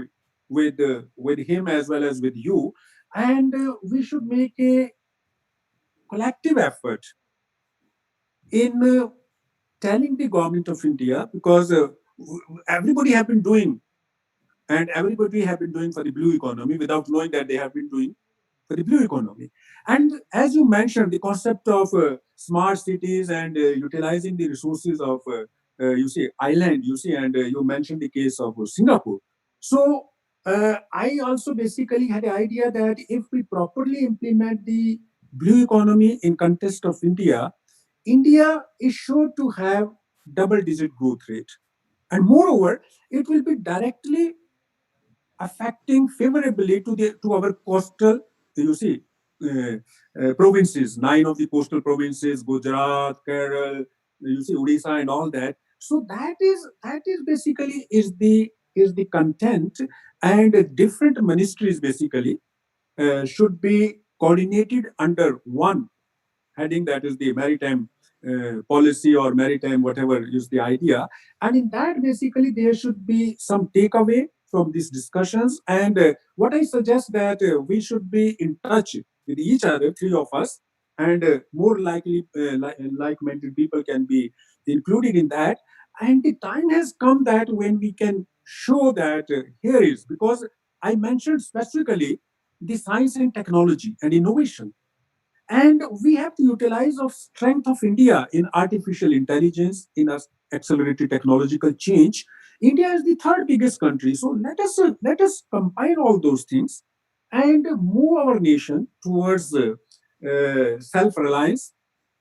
with him as well as with you. And we should make a collective effort in telling the government of India, because everybody have been doing, and everybody have been doing for the blue economy without knowing that they have been doing for the blue economy. And as you mentioned, the concept of smart cities and utilizing the resources of, you see, island, you see, and you mentioned the case of Singapore. So I also basically had the idea that if we properly implement the blue economy in context of India, India is sure to have double-digit growth rate. And moreover, it will be directly affecting favorably to our coastal, you see, provinces, 9 of the coastal provinces, Gujarat, Kerala, you see, Odisha, and all that. So that is basically is the content, and different ministries basically should be coordinated under one heading, that is the maritime policy or maritime whatever is the idea. And in that basically there should be some takeaway from these discussions. And what I suggest that we should be in touch with each other, three of us, and more likely like-minded people can be included in that. And the time has come that when we can show that here is, because I mentioned specifically the science and technology and innovation, and we have to utilize of strength of India in artificial intelligence, in accelerated technological change. India is the third biggest country, so let us combine all those things and move our nation towards self-reliance,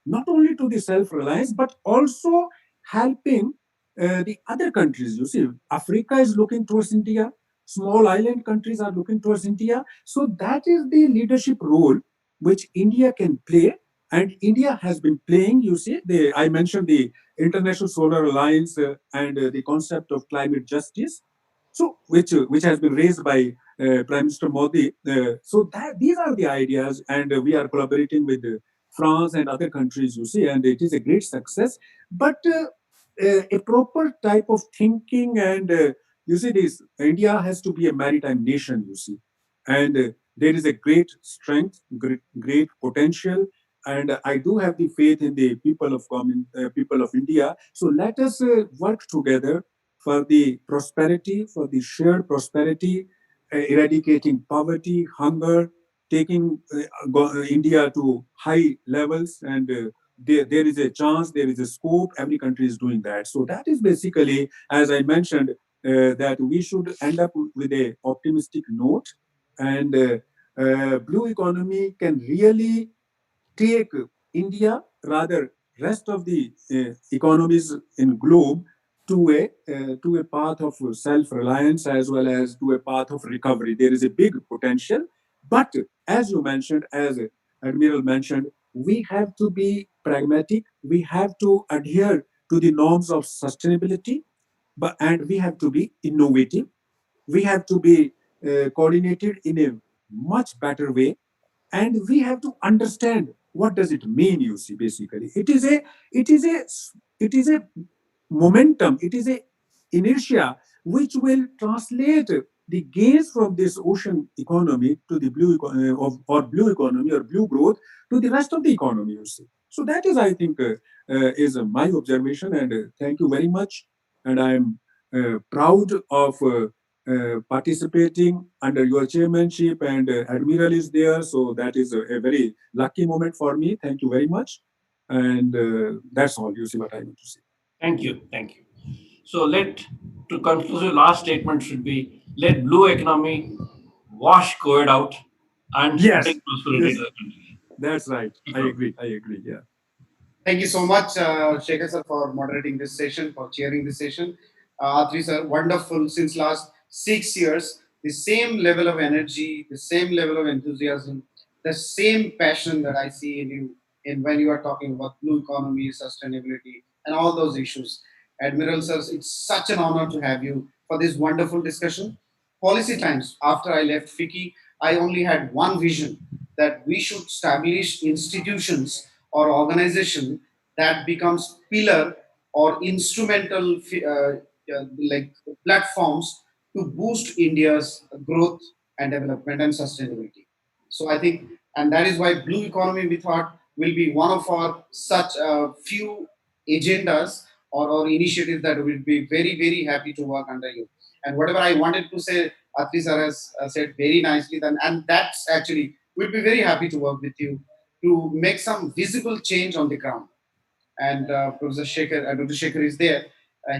not only to the self-reliance, but also helping the other countries. You see, Africa is looking towards India. Small island countries are looking towards India. So that is the leadership role which India can play, and India has been playing. You see, I mentioned the International Solar Alliance and the concept of climate justice, so which has been raised by Prime Minister Modi. So that these are the ideas, and we are collaborating with France and other countries. You see, and it is a great success. But a proper type of thinking, and you see, this India has to be a maritime nation. You see, and there is a great strength, great potential, and I do have the faith in the people of India. So let us work together for the prosperity, for the shared prosperity, eradicating poverty, hunger, taking India to high levels, and there is a chance, there is a scope. Every country is doing that. So that is basically, as I mentioned, that we should end up with a optimistic note, and blue economy can really take India, rather rest of the economies in globe, to a path of self-reliance as well as to a path of recovery. There is a big potential, but as you mentioned, as Admiral mentioned, we have to be pragmatic. We have to adhere to the norms of sustainability, but and we have to be innovative. We have to be coordinated in a much better way, and we have to understand what does it mean. You see, basically it is a it is a momentum, it is a inertia which will translate the gains from this ocean economy to the or blue economy or blue growth to the rest of the economy, you see. So that is, I think, is my observation, and thank you very much. And I am proud of participating under your chairmanship, and Admiral is there, so that is a very lucky moment for me. Thank you very much, and that's all. You see what I want to say. Thank you. Thank you. So to conclude, last statement should be let blue economy wash COVID out and bring Yes, prosperity yes, to the country. that's right. I Ikram. agree. I agree. Yeah. Thank you so much, Shekhar sir, for moderating this session, for chairing this session. Atri sir, wonderful. Since last 6 years, the same level of energy, the same level of enthusiasm, the same passion that I see in you in when you are talking about blue economy, sustainability, and all those issues. Admiral sir, it's such an honor to have you for this wonderful discussion. Policy times. After I left FICCI, I only had one vision that we should establish institutions or organization that becomes pillar or instrumental like platforms to boost India's growth and development and sustainability. So I think, and that is why blue economy we thought will be one of our such few agendas or initiatives that will be very happy to work under you. And whatever I wanted to say, Atri sir has said very nicely. Then, and that's actually we'll be very happy to work with you to make some visible change on the ground. And Professor Shekhar, Dr. Shekhar is there.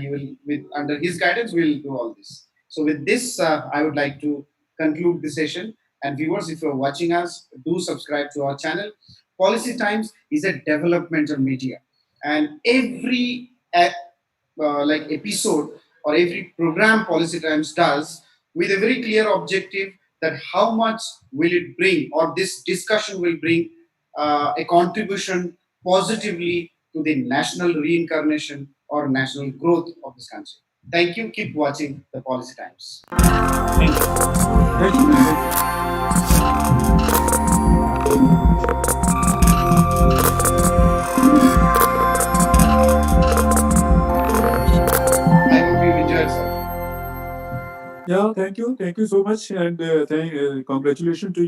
He will, with under his guidance, we'll do all this. So with this, I would like to conclude the session. And viewers, if you're watching us, do subscribe to our channel. Policy Times is a developmental media, and every like episode or every program Policy Times does with a very clear objective that how much will it bring or this discussion will bring a contribution positively to the national reincarnation or national growth of this country. Thank you. Keep watching the Policy Times. Thank you. Thank you. Thank you. I hope you enjoyed, sir. Yeah, thank you so much, and congratulations to you.